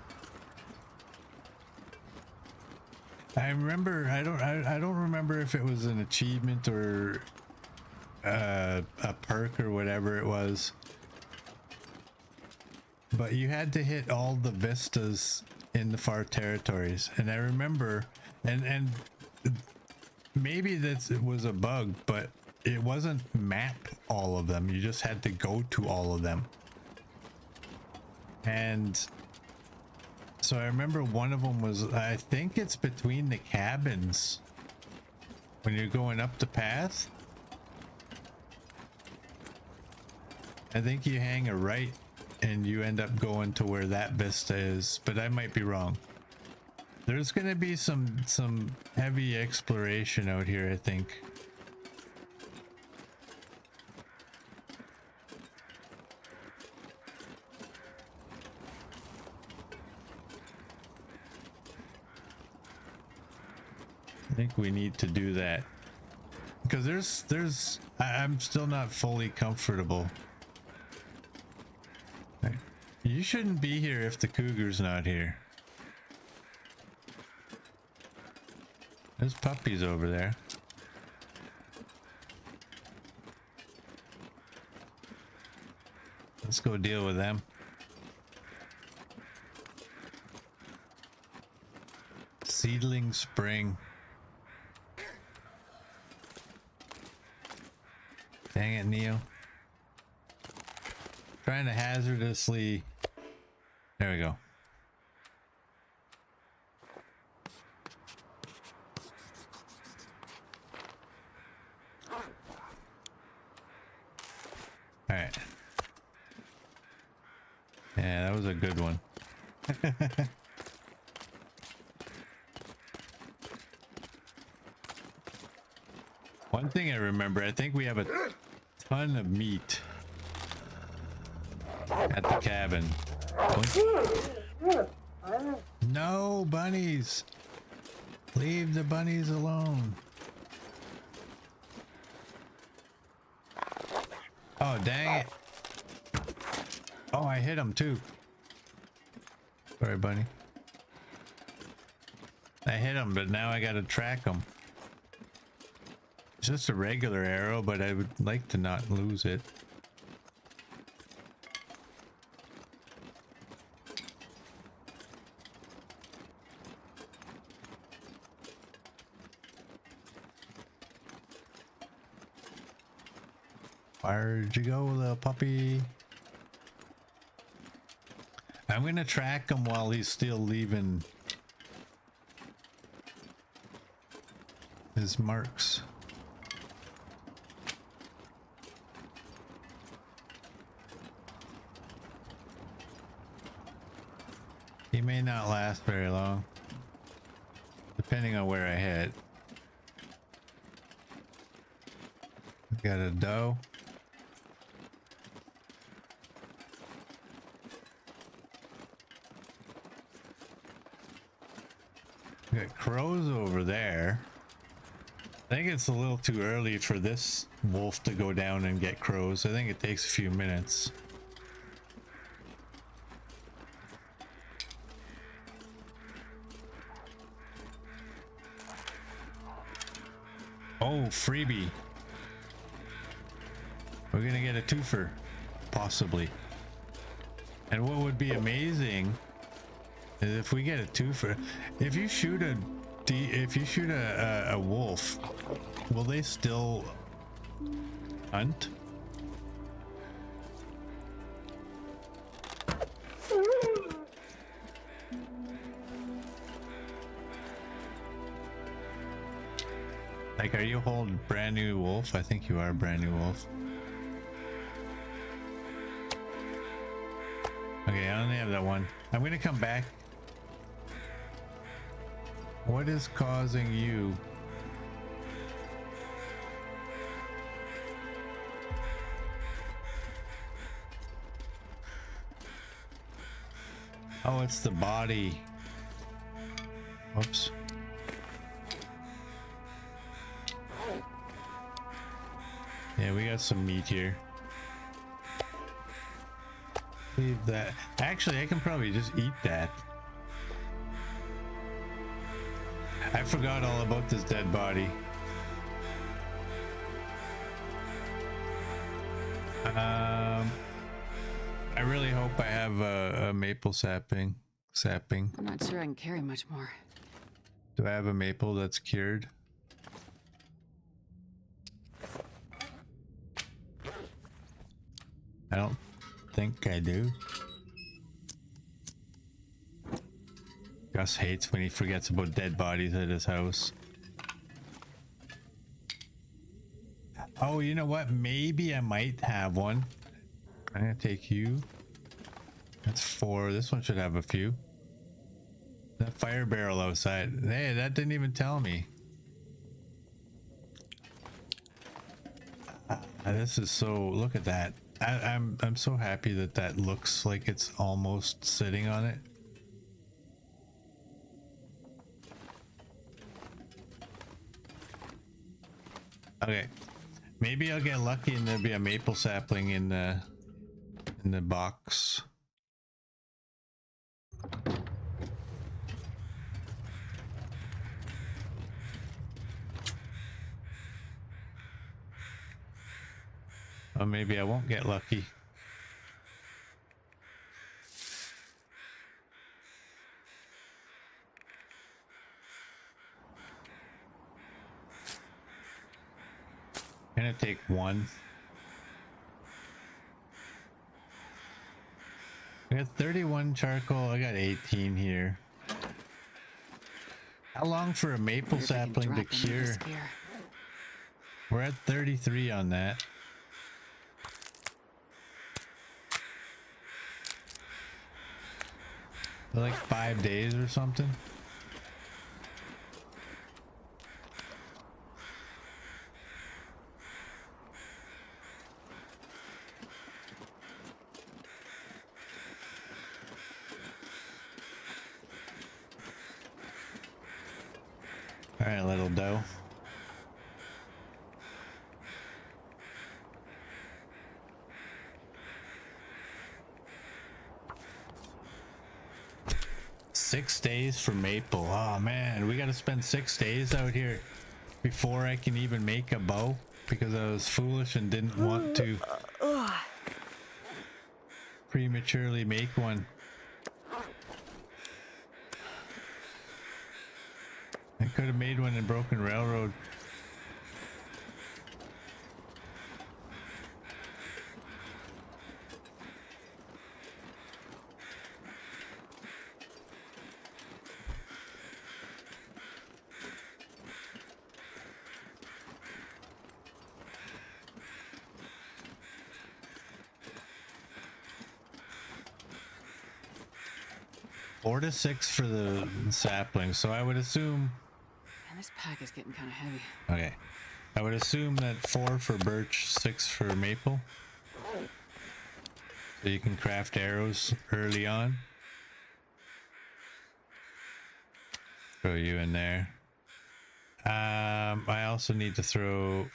Speaker 1: I remember. I don't remember if it was an achievement or a perk or whatever it was. But you had to hit all the vistas in the far territories, and I remember, and maybe it was a bug, but it wasn't map all of them. You just had to go to all of them. And so I remember one of them was, I think it's between the cabins when you're going up the path. I think you hang a right and you end up going to where that vista is, but I might be wrong. There's gonna be some heavy exploration out here, I think. I think we need to do that because I'm still not fully comfortable. You shouldn't be here if the cougar's not here. There's puppies over there. Let's go deal with them. Seedling Spring. Dang it, Neo. Trying to hazardously... There we go. All right. Yeah, that was a good one. One thing I remember, I think we have a ton of meat at the cabin. No bunnies! Leave the bunnies alone. Oh, dang it. Oh, I hit him too. Sorry, bunny. I hit him, but now I gotta track him. It's just a regular arrow, but I would like to not lose it. Where'd you go, little puppy? I'm gonna track him while he's still leaving his marks. He may not last very long, depending on where I hit. Got a doe. We got crows over there. I think it's a little too early for this wolf to go down and get crows. I think it takes a few minutes. Oh, freebie. We're gonna get a twofer, possibly. And what would be amazing is if we get a twofer. If you shoot a wolf, will they still hunt? Like, are you a whole brand new wolf? I think you are a brand new wolf. Okay, I only have that one. I'm gonna come back. What is causing you Oh, it's the body. Whoops. Yeah, we got some meat here. Leave that. Actually, I can probably just eat that. I forgot all about this dead body. I really hope I have a maple sapling.
Speaker 3: I'm not sure I can carry much more.
Speaker 1: Do I have a maple that's cured? I don't think I do. Gus hates when he forgets about dead bodies at his house. Oh, you know what? Maybe I might have one. I'm gonna take you. That's 4. This one should have a few. That fire barrel outside. Hey, that didn't even tell me. This is so. Look at that. I'm so happy that that looks like it's almost sitting on it. Okay, maybe I'll get lucky and there'll be a maple sapling in the box. Or maybe I won't get lucky. Gonna take one. I got 31 charcoal. I got 18 here. How long for a maple sapling to cure? We're at 33 on that. Like 5 days or something. All right, little doe. Six days for maple. Oh man, we gotta spend 6 days out here before I can even make a bow because I was foolish and didn't want to prematurely make one. I could have made one in Broken Railroad. Four to 6 for the sapling, so I would assume.
Speaker 3: Man, this pack is getting kind of heavy.
Speaker 1: Okay, I would assume that 4 for birch, 6 for maple. So you can craft arrows early on. Throw you in there. I also need to throw.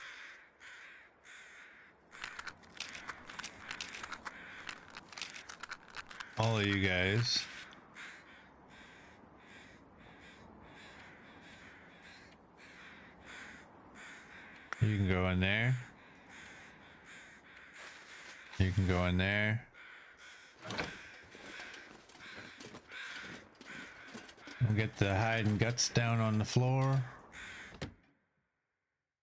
Speaker 1: All of you guys. You can go in there. You can go in there. We'll get the hide and guts down on the floor.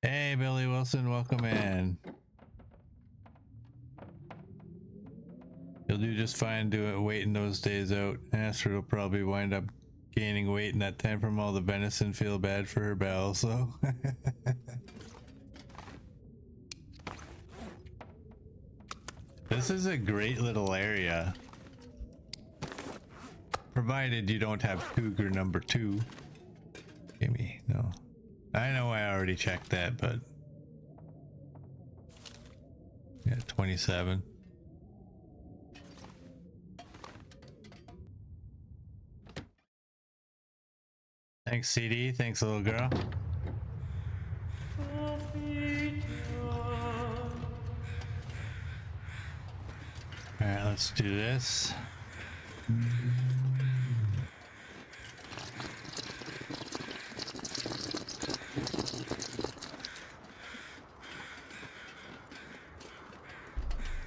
Speaker 1: Hey, Billy Wilson, welcome in. You'll do just fine waiting those days out. Astrid will probably wind up gaining weight in that time from all the venison. Feel bad for her bowels, so. This is a great little area. Provided you don't have cougar number 2. Gimme, no. I know I already checked that, but. Yeah, 27. Thanks, CD. Thanks, little girl. All right, let's do this.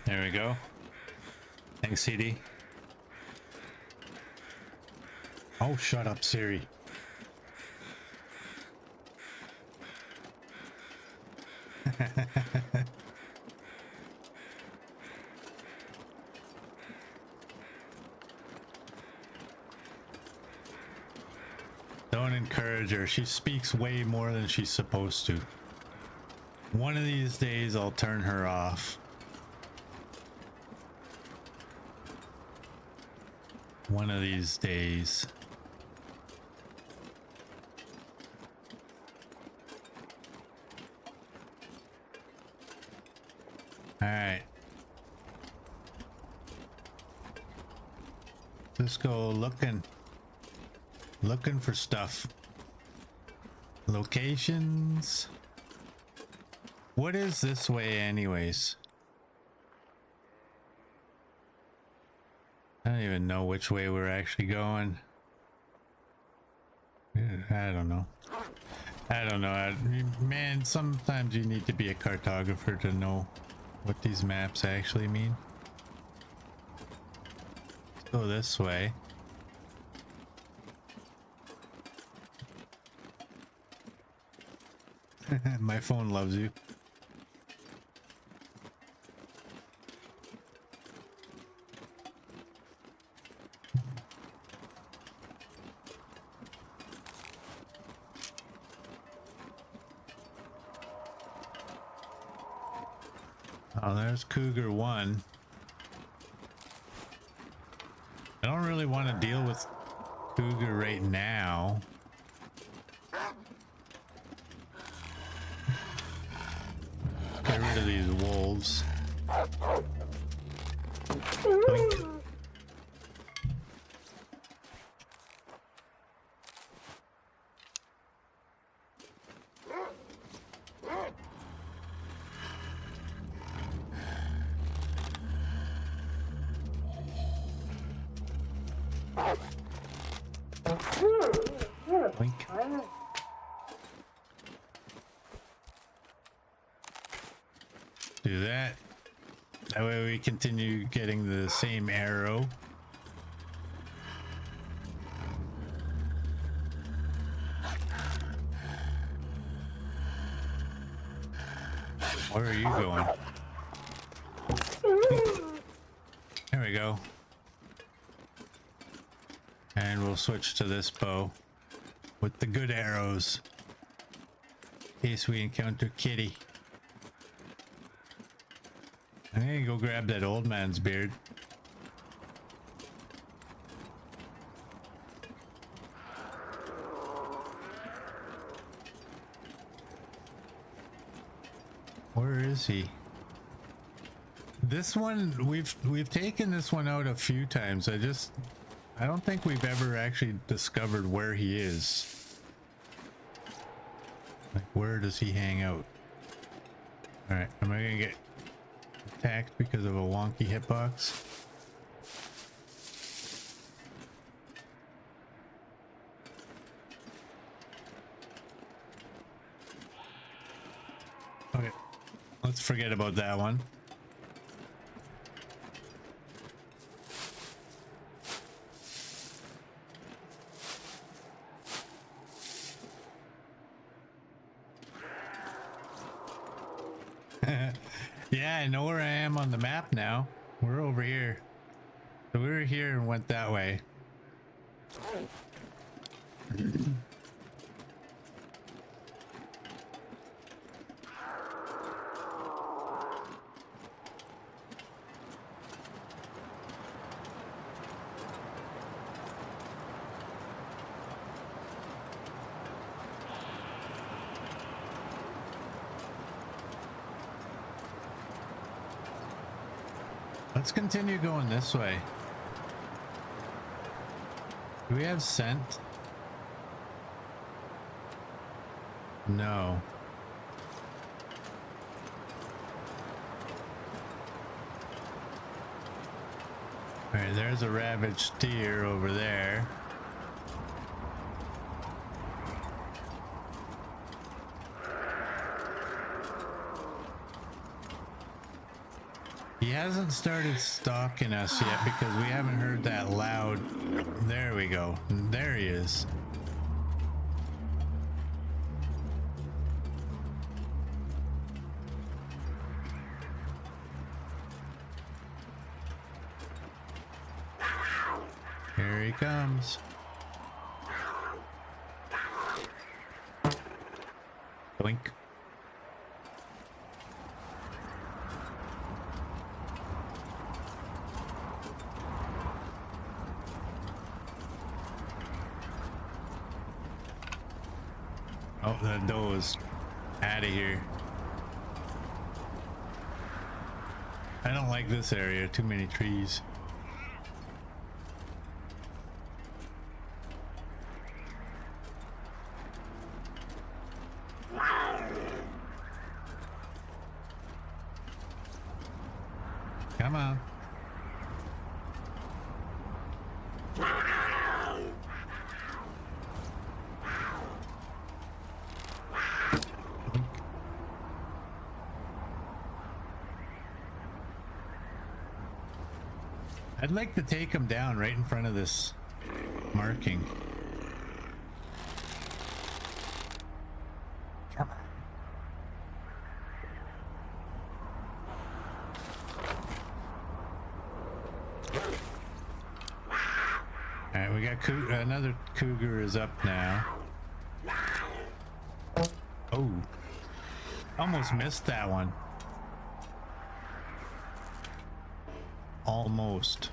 Speaker 1: There we go. Thanks, CD. Oh, shut up, Siri. Don't encourage her. She speaks way more than she's supposed to. One of these days, I'll turn her off. One of these days. All right. Let's go looking for stuff. Locations. What is this way anyways? I don't even know which way we're actually going. I don't know. Man, sometimes you need to be a cartographer to know what these maps actually mean. Let's go this way. My phone loves you. Oh, there's Cougar 1. I don't really want to deal with Cougar right now. Get rid of these wolves. Blink. Blink. Do that. That way we continue getting the same arrow. Where are you going? There we go. And we'll switch to this bow with the good arrows in case we encounter Kitty. I'm gonna go grab that old man's beard. Where is he? This one, we've taken this one out a few times. I don't think we've ever actually discovered where he is. Like, where does he hang out? All right, am I gonna get attacked because of a wonky hitbox? Okay, let's forget about that one. Yeah, I know where I am on the map now. We're over here. So we were here and went that way. Let's continue going this way. Do we have scent? No. Alright, there's a ravaged deer over there. He hasn't started stalking us yet because we haven't heard that loud. There we go. There he is. Here he comes. Blink. Oh, the doe is out of here. I don't like this area, too many trees. Come on. I'd like to take him down right in front of this marking. Come on. All right, we got another cougar is up now. Oh, almost missed that one. Almost.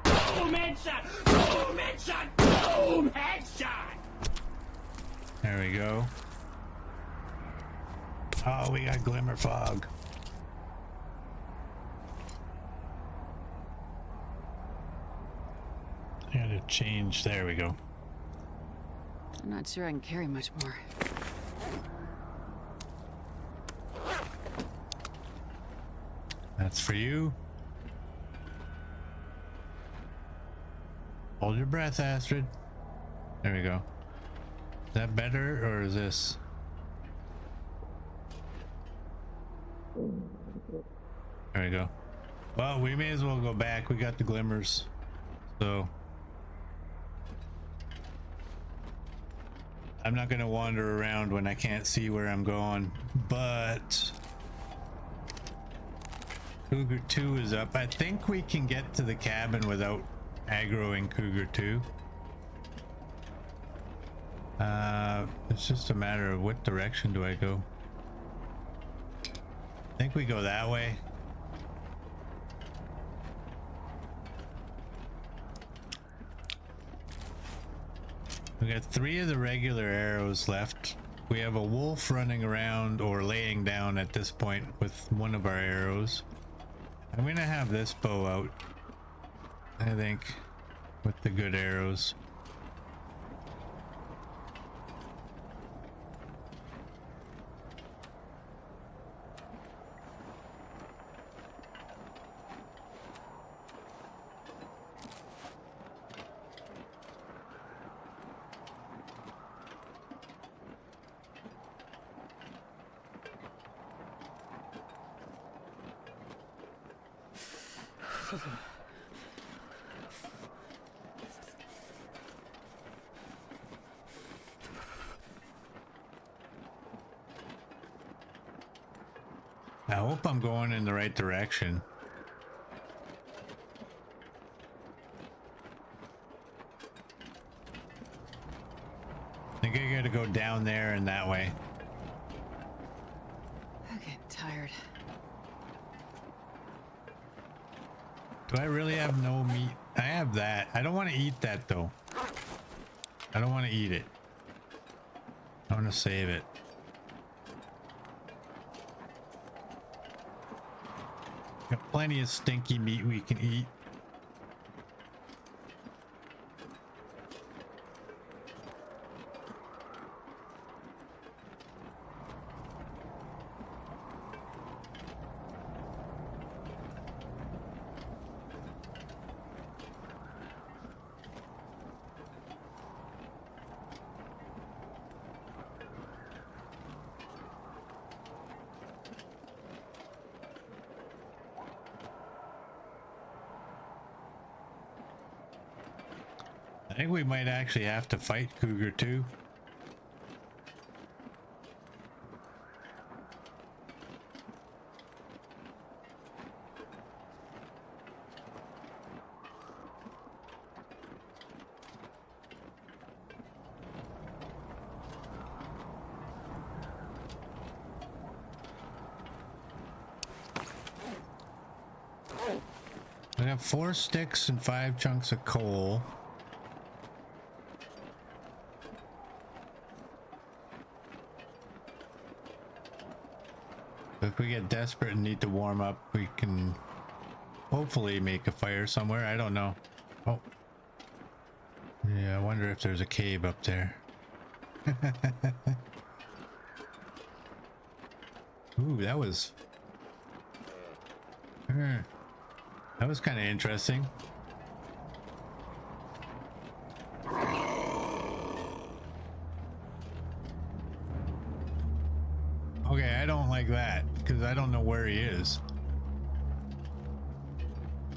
Speaker 5: Boom headshot! Boom headshot! Boom headshot!
Speaker 1: There we go. Oh, we got glimmer fog. I gotta change. There we go.
Speaker 3: I'm not sure I can carry much more.
Speaker 1: That's for you. Hold your breath, Astrid. There we go. Is that better or is this? There we go. Well, we may as well go back. We got the glimmers. So I'm not gonna wander around when I can't see where I'm going, but Cougar 2 is up. I think we can get to the cabin without aggroing Cougar 2. It's just a matter of what direction do I go. I think we go that way. We got 3 of the regular arrows left. We have a wolf running around or laying down at this point with one of our arrows. I'm gonna have this bow out, I think, with the good arrows. I hope I'm going in the right direction. I think I gotta go down there and that way.
Speaker 3: I'm getting tired.
Speaker 1: Do I really have no meat? I have that. I don't want to eat that though. I don't want to eat it. I want to save it. Got plenty of stinky meat we can eat. think we might actually have to fight Cougar too. I got 4 sticks and 5 chunks of coal. If we get desperate and need to warm up, we can hopefully make a fire somewhere. I don't know. Oh. Yeah, I wonder if there's a cave up there. Ooh, that was... That was kind of interesting. Okay, I don't like that because I don't know where he is.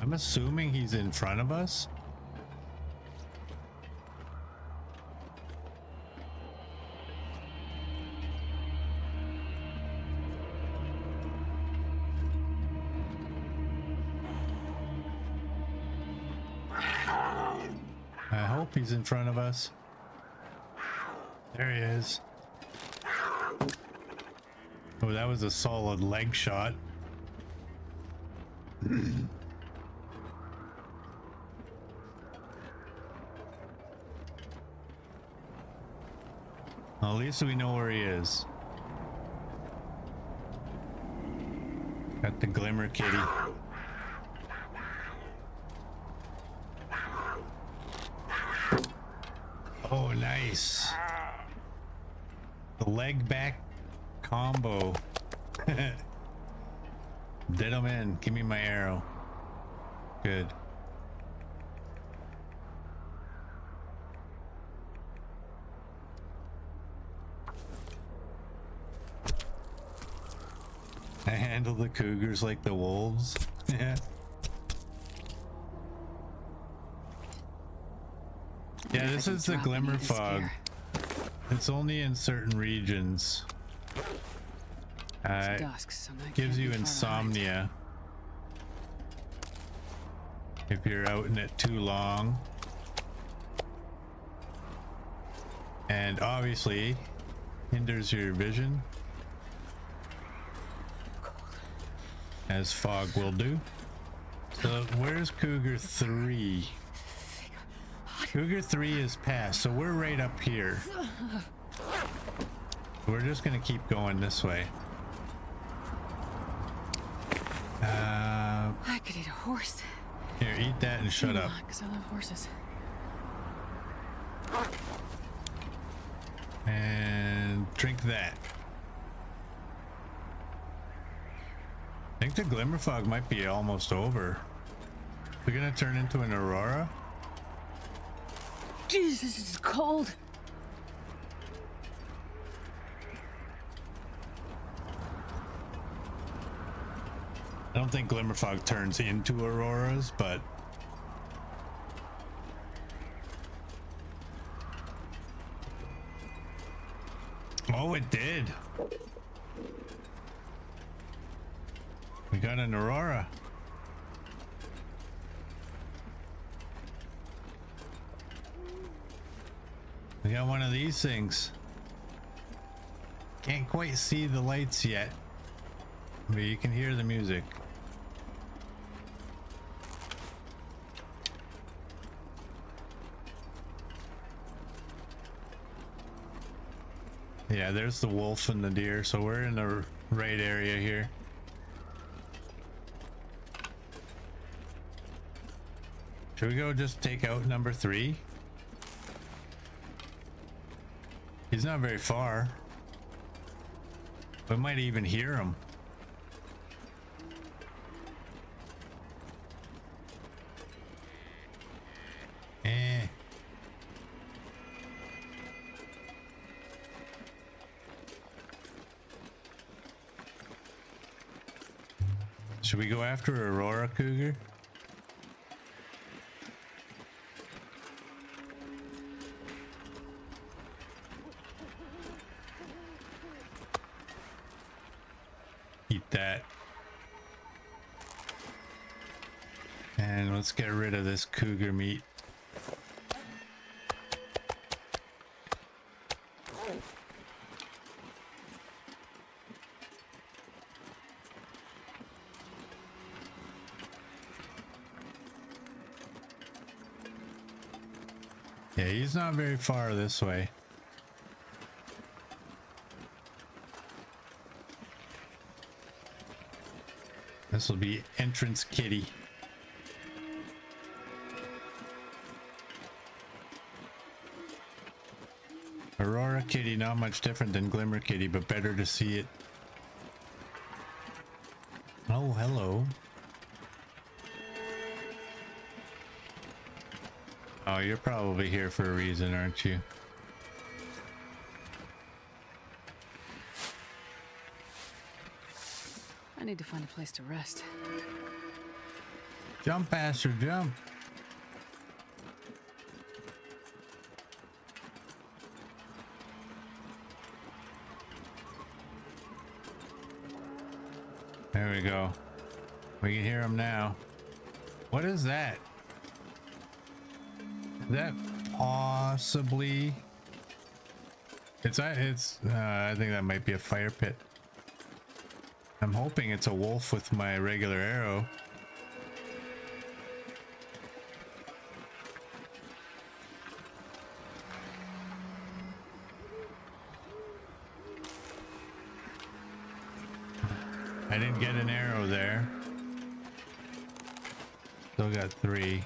Speaker 1: I'm assuming he's in front of us. I hope he's in front of us. There he is. Oh, that was a solid leg shot. Well, at least we know where he is. Got the glimmer kitty. Oh, nice. The leg back combo. Dead him in. Give me my arrow. Good. I handle the cougars like the wolves. Yeah. Yeah, this is the glimmer fog. It's only in certain regions. Gives you insomnia if you're out in it too long. And obviously hinders your vision, as fog will do. So where's Cougar 3? Cougar 3 is past, so we're right up here. We're just gonna keep going this way.
Speaker 3: I could eat a horse.
Speaker 1: Here, eat that and shut up.
Speaker 3: Because I love horses.
Speaker 1: And drink that. I think the glimmer fog might be almost over. We're gonna turn into an aurora.
Speaker 3: Jesus, this is cold.
Speaker 1: I don't think glimmer fog turns into auroras, but oh, it did. We got an aurora. We got one of these things. Can't quite see the lights yet, but you can hear the music. Yeah, there's the wolf and the deer, so we're in the right area here. Should we go just take out number 3? He's not very far. We might even hear him. Should we go after Aurora, Cougar? that. And let's get rid of this cougar meat. Yeah, he's not very far this way. This will be entrance kitty. Aurora kitty, not much different than Glimmer kitty, but better to see it. Oh, hello. Oh, you're probably here for a reason, aren't you?
Speaker 3: I need to find a place to rest.
Speaker 1: Jump, Aster, jump. There we go. We can hear him now. What is that? Is that possibly? I think that might be a fire pit. I'm hoping it's a wolf with my regular arrow. I didn't get an arrow there. Still got 3.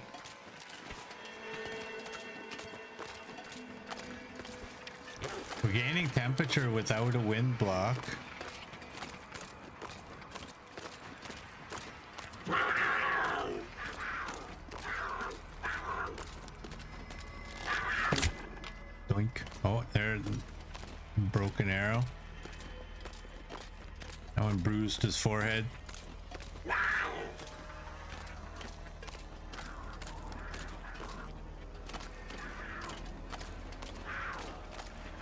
Speaker 1: We're gaining temperature without a wind block. Doink. Oh, there's broken arrow. That one bruised his forehead.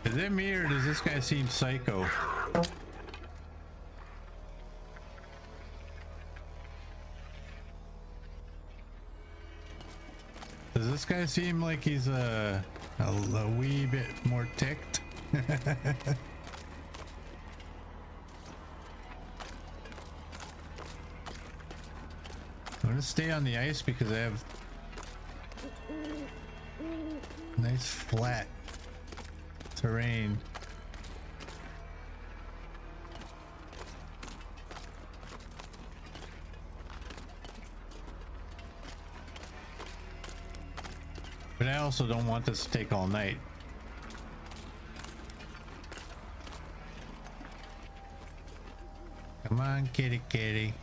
Speaker 1: Is it me or does this guy seem psycho? Does this guy seem like he's a wee bit more ticked? I'm gonna stay on the ice because I have nice flat terrain. But I also don't want this to take all night. Come on, kitty kitty.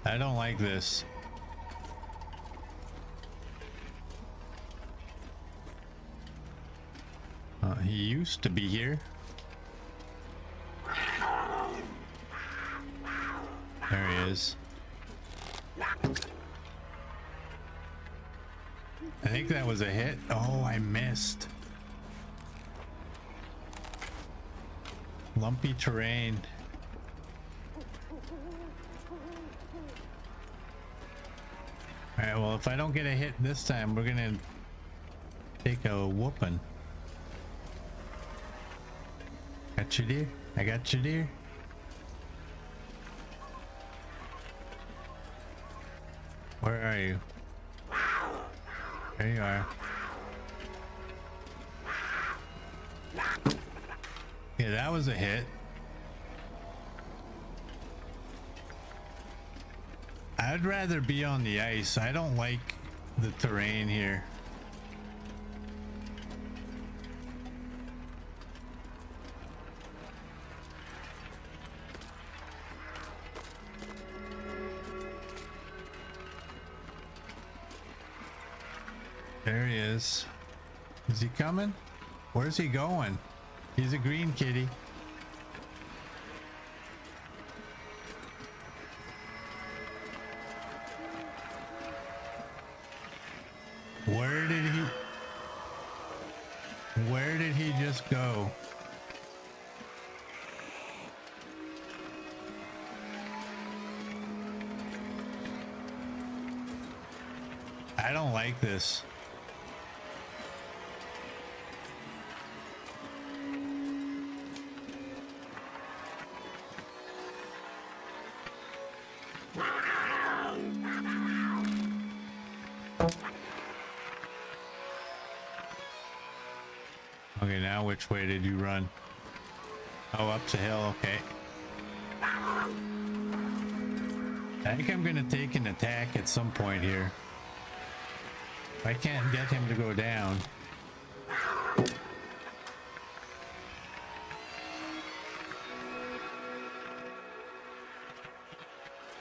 Speaker 1: I don't like this. He used to be here. There he is. I think that was a hit. Oh, I missed. Lumpy terrain. Alright, well, if I don't get a hit this time, we're gonna take a whooping. Got you, dear. I got you, dear. Where are you? There you are. Yeah, that was a hit. I'd rather be on the ice. I don't like the terrain here. There he is. Is he coming? Where's he going? He's a green kitty. Where did he? Where did he just go? I don't like this. Okay, now which way did you run? Oh, up the hill, okay. I think I'm gonna take an attack at some point here. If I can't get him to go down.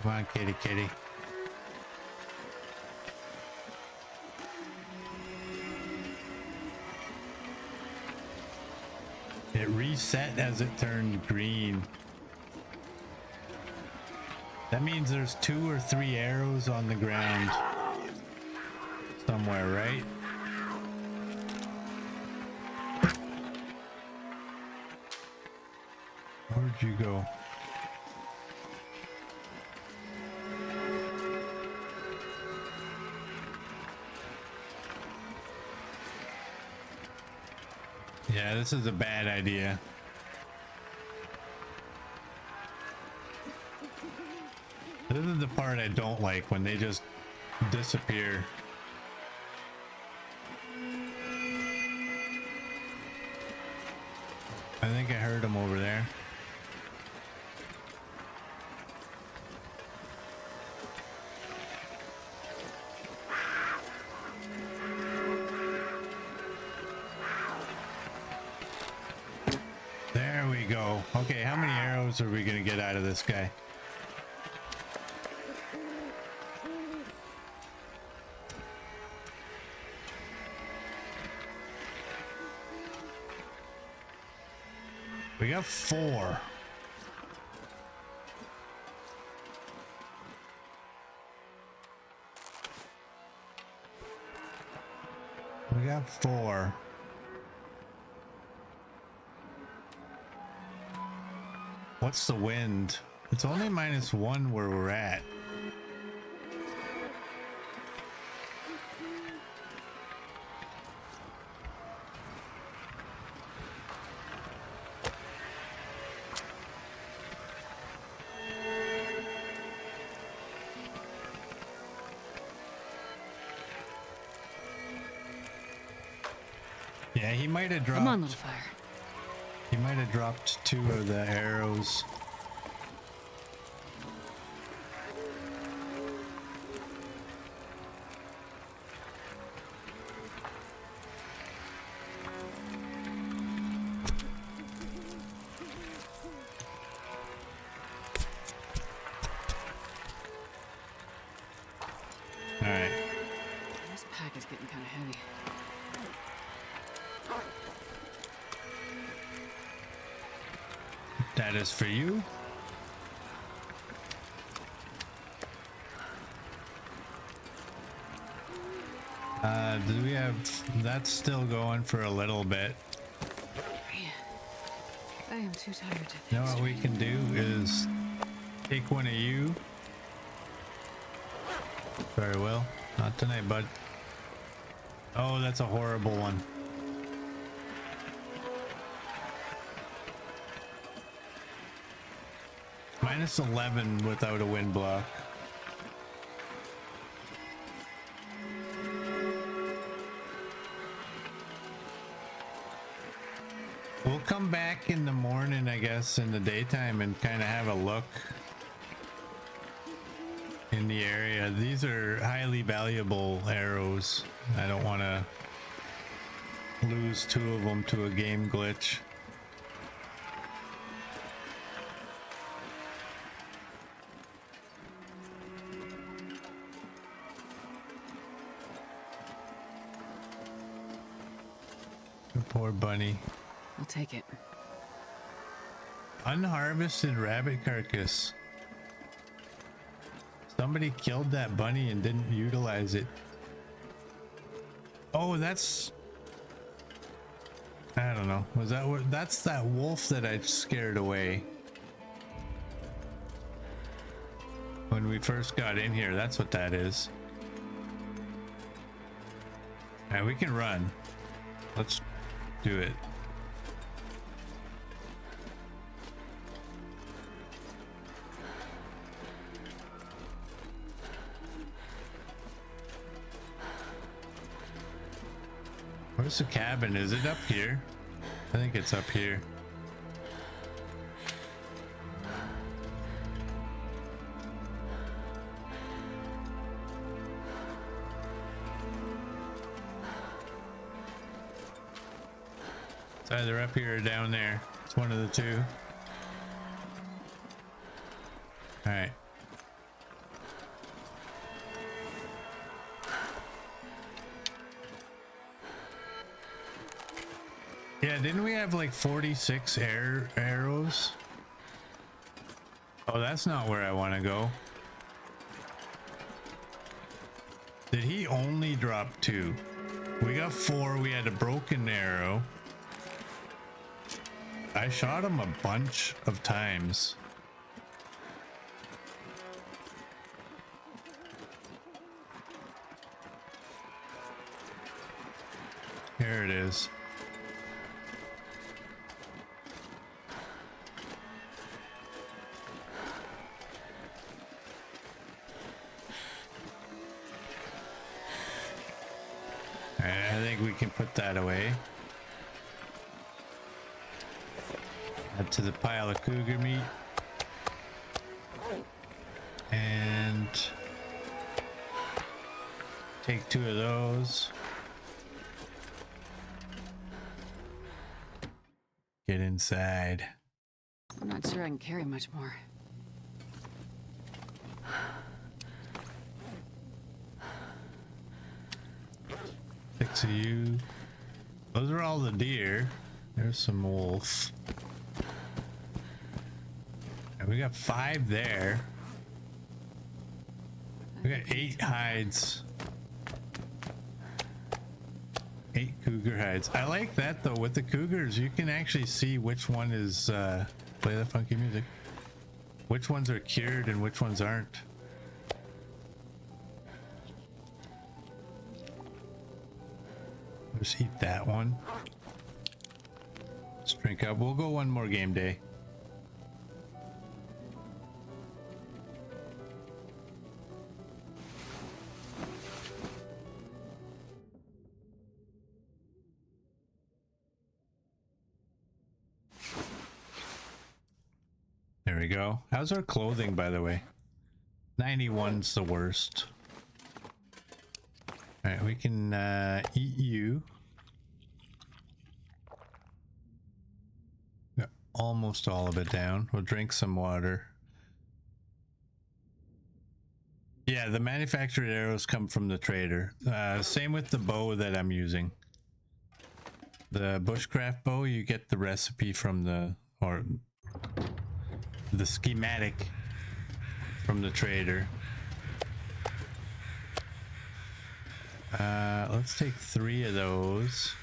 Speaker 1: Come on, kitty, kitty. It reset as it turned green. That means there's 2 or 3 arrows on the ground somewhere, right? Where'd you go? Yeah, this is a bad idea. This is the part I don't like, when they just disappear. I think I heard him over there. There we go. Okay, how many arrows are we gonna get out of this guy? We got 4. We got 4. What's the wind? It's only -1 where we're at. Yeah, he might have dropped.
Speaker 3: Come on, little fire.
Speaker 1: He might have dropped 2 of the arrows. All right.
Speaker 3: This pack is getting kind of heavy.
Speaker 1: That is for you. Do we have that's still going for a little bit?
Speaker 3: Man, I am too tired to
Speaker 1: You know what we can do is take one of you. Very well. Not tonight, bud. Oh, that's a horrible one. -11 without a wind block. We'll come back in the morning, I guess, in the daytime and kind of have a look in the area. These are highly valuable arrows. I don't want to lose 2 of them to a game glitch. Poor bunny.
Speaker 3: I'll take it.
Speaker 1: Unharvested rabbit carcass. Somebody killed that bunny and didn't utilize it. Oh, that's... I don't know. Was that what? That's that wolf that I scared away when we first got in here. That's what that is. And we can run. Let's do it. Where's the cabin? Is it up here? I think it's up here. It's either up here or down there. It's one of the two. All right. Yeah, didn't we have like 46 arrows? Oh, that's not where I want to go. Did he only drop 2? We got 4. We had a broken arrow. I shot him a bunch of times. Here it is. I think we can put that away. Add to the pile of cougar meat. And take 2 of those. Get inside.
Speaker 3: I'm not sure I can carry much more.
Speaker 1: 6 of you. Those are all the deer. There's some wolf. And we got 5 there. We got 8 hides. 8 cougar hides. I like that though. With the cougars, you can actually see which one is play the funky music. Which ones are cured and which ones aren't. Just eat that one. Let's drink up. We'll go one more game day. There we go. How's our clothing, by the way? 91's the worst. All right, we can eat you. Got almost all of it down. We'll drink some water. Yeah, the manufactured arrows come from the trader. Same with the bow that I'm using. The bushcraft bow, you get the recipe from the schematic from the trader. Let's take 3 of those.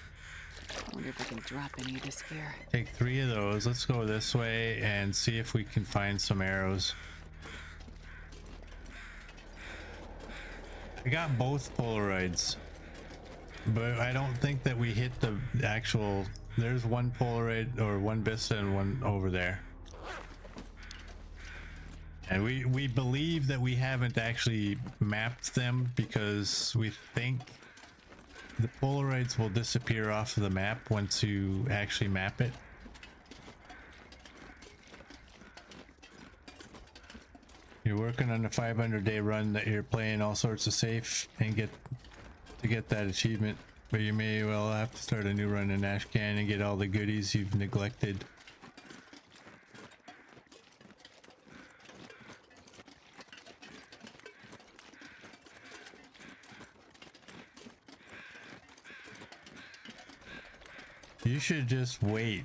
Speaker 3: I wonder if I can drop any of this gear.
Speaker 1: Take 3 of those. Let's go this way and see if we can find some arrows. I got both Polaroids, but I don't think that we hit the actual... There's one Polaroid or one Vista and one over there. And we believe that we haven't actually mapped them because we think the Polaroids will disappear off of the map once you actually map it. You're working on a 500-day run that you're playing all sorts of safe and get that achievement, but you may well have to start a new run in Ashcan and get all the goodies you've neglected. You should just wait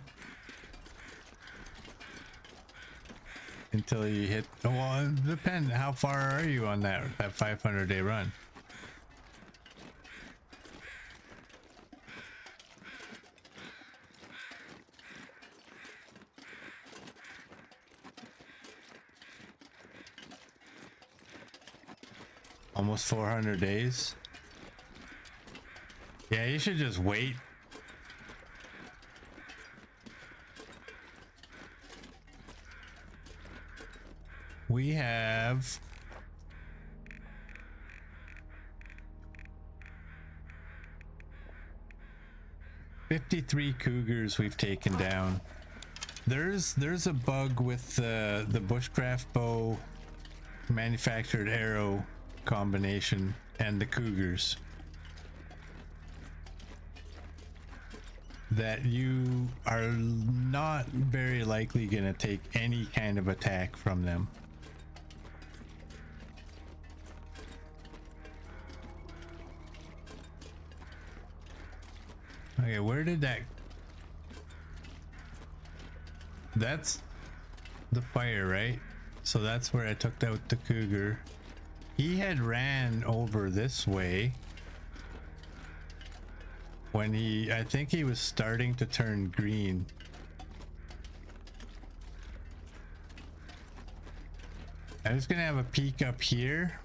Speaker 1: until you hit. Well, it depends. How far are you on that 500-day run? Almost 400 days. Yeah, you should just wait. We have 53 cougars we've taken down. There's a bug with the bushcraft bow manufactured arrow combination and the cougars that you are not very likely gonna take any kind of attack from them. Okay, where did that... That's the fire, right? So that's where I took out the cougar. He had ran over this way when I think he was starting to turn green. I'm just gonna have a peek up here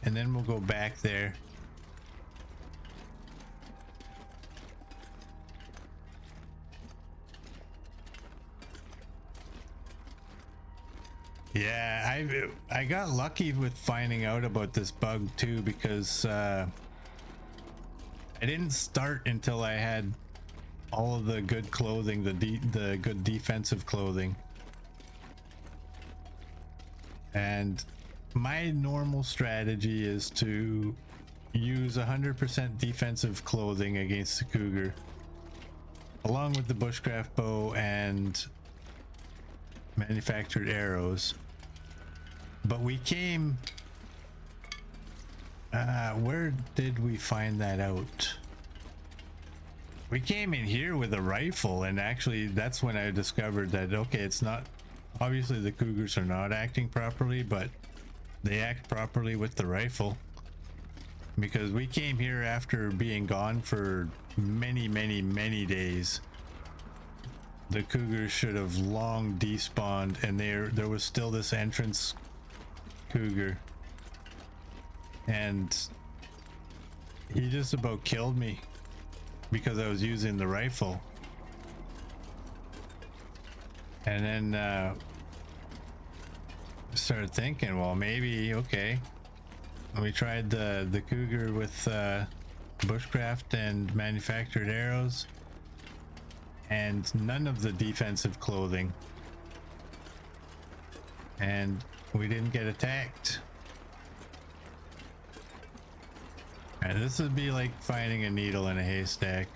Speaker 1: and then we'll go back there. Yeah, I got lucky with finding out about this bug too, because I didn't start until I had all of the good clothing, the good defensive clothing. And my normal strategy is to use 100% defensive clothing against the cougar, along with the bushcraft bow and manufactured arrows. But we came where did we find that out? We came in here with a rifle, and actually that's when I discovered that okay, it's not, obviously the cougars are not acting properly, but they act properly with the rifle, because we came here after being gone for many days. The cougars should have long despawned, and there was still this entrance cougar, and he just about killed me because I was using the rifle. And then started thinking, well, maybe okay, we tried the cougar with bushcraft and manufactured arrows and none of the defensive clothing, and we didn't get attacked. And this would be like finding a needle in a haystack.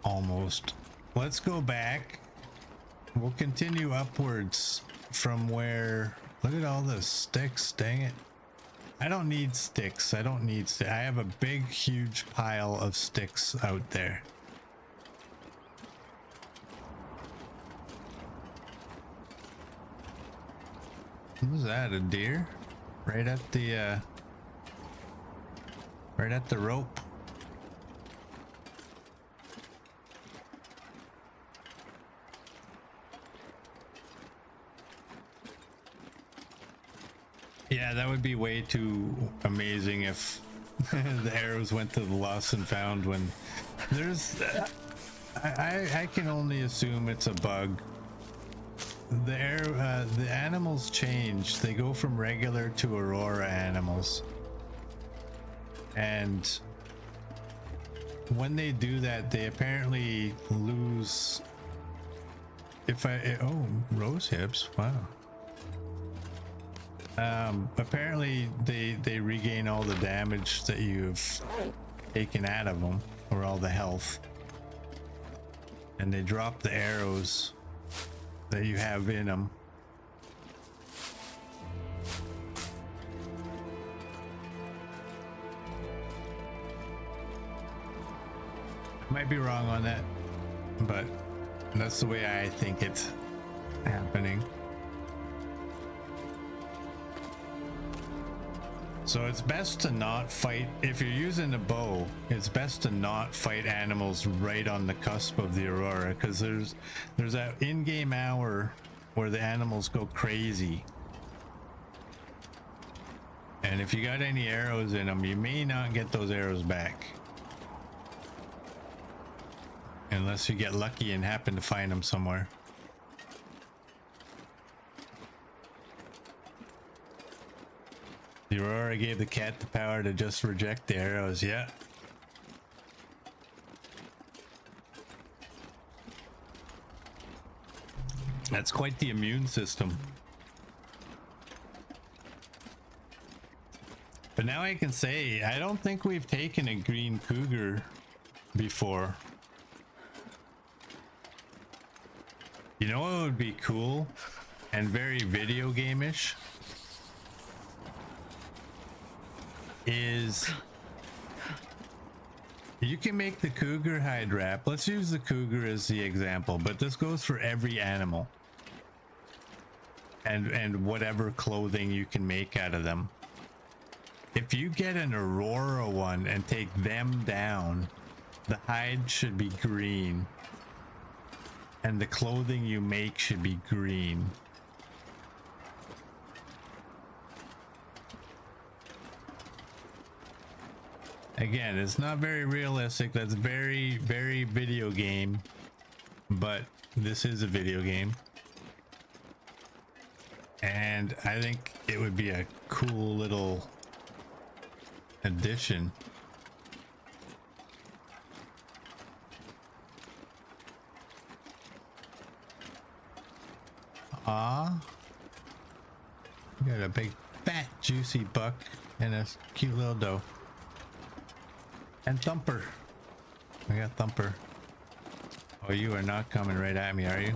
Speaker 1: Almost. Let's go back. We'll continue upwards from where... Look at all the sticks, dang it. I don't need sticks. I don't need I have a big, huge pile of sticks out there. What was that? A deer? Right at the rope. Yeah, that would be way too amazing if the arrows went to the lost and found when there's I can only assume it's a bug. The animals change. They go from regular to Aurora animals, and when they do that, they apparently lose. Oh, rose hips! Wow. Apparently they regain all the damage that you've taken out of them, or all the health, and they drop the arrows that you have in them. I might be wrong on that, but that's the way I think it's happening. So it's best to not fight, if you're using a bow, it's best to not fight animals right on the cusp of the Aurora, because there's that in-game hour where the animals go crazy And if you got any arrows in them, you may not get those arrows back. Unless you get lucky and happen to find them somewhere. The Aurora gave the cat the power to just reject the arrows, yeah. That's quite the immune system. But now I can say, I don't think we've taken a green cougar before. You know what would be cool and very video game-ish? Is you can make the cougar hide wrap. Let's use the cougar as the example, but this goes for every animal. And whatever clothing you can make out of them. If you get an Aurora one and take them down, the hide should be green. And the clothing you make should be green. Again, it's not very realistic. That's very, very video game. But this is a video game. And I think it would be a cool little addition. We got a big fat juicy buck and a cute little doe. And Thumper. I got Thumper. Oh, you are not coming right at me, are you?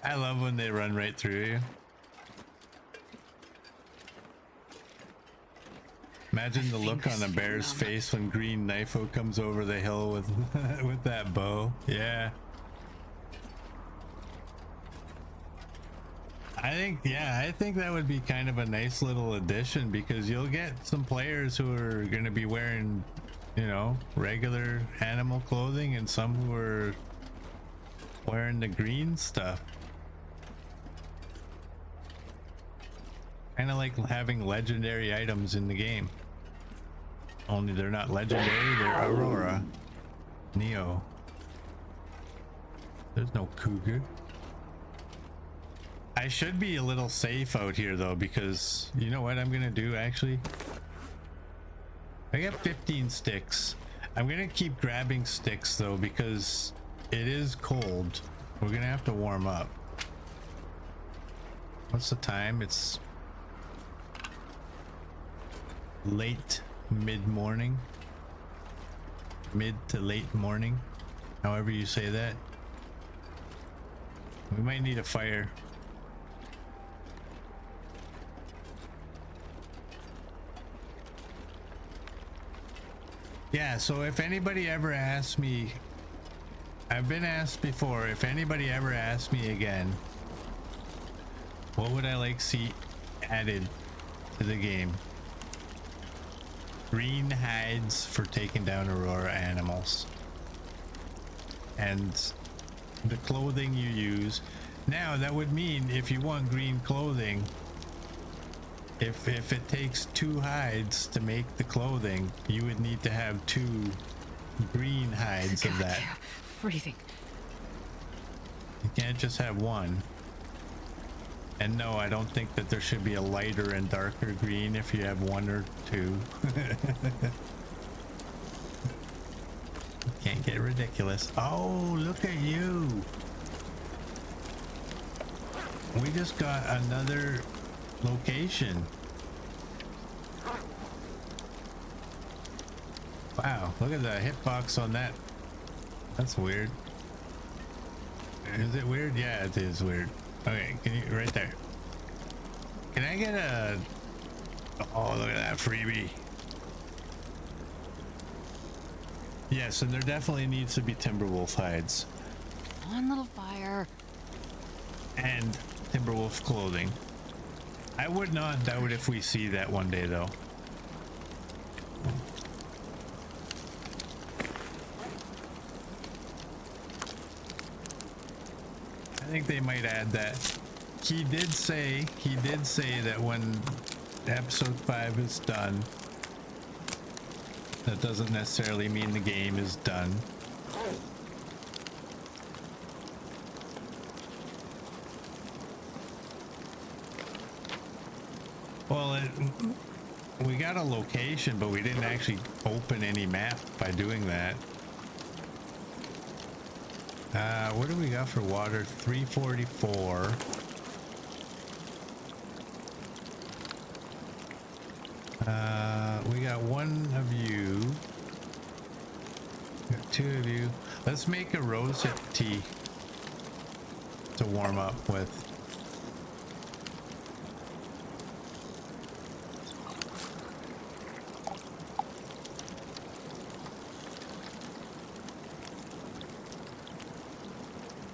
Speaker 1: I love when they run right through you. Imagine the look on a bear's face when Green Knifo comes over the hill with with that bow. Yeah. I think that would be kind of a nice little addition, because you'll get some players who are going to be wearing, you know, regular animal clothing, and some who are wearing the green stuff. Kind of like having legendary items in the game. Only they're not legendary, they're Aurora. Neo. There's no cougar. I should be a little safe out here though, because you know what I'm gonna do actually? I got 15 sticks. I'm gonna keep grabbing sticks though, because it is cold. We're gonna have to warm up. What's the time? It's late mid-morning. Mid to late morning. However you say that. We might need a fire. Yeah, so if anybody ever asks me, I've been asked before, if anybody ever asks me again, what would I like to see added to the game? Green hides for taking down Aurora animals. And the clothing you use. Now that would mean if you want green clothing, if it takes 2 hides to make the clothing, you would need to have 2 green hides of that.
Speaker 3: Freezing.
Speaker 1: You can't just have 1. And no, I don't think that there should be a lighter and darker green if you have 1 or 2. Can't get ridiculous. Oh, look at you. We just got another location. Wow, look at the hitbox on that. That's weird. Is it weird? Yeah, it is weird. Okay, can you right there? Can I get a... Oh, look at that freebie. Yes, and there definitely needs to be Timberwolf hides.
Speaker 3: One little fire.
Speaker 1: And Timberwolf clothing. I would not doubt if we see that one day though. I think they might add that. he did say that when episode 5 is done, that doesn't necessarily mean the game is done. Well, we got a location, but we didn't actually open any map by doing that. What do we got for water? 344. We got one of you. We got two of you. Let's make a rosehip tea to warm up with.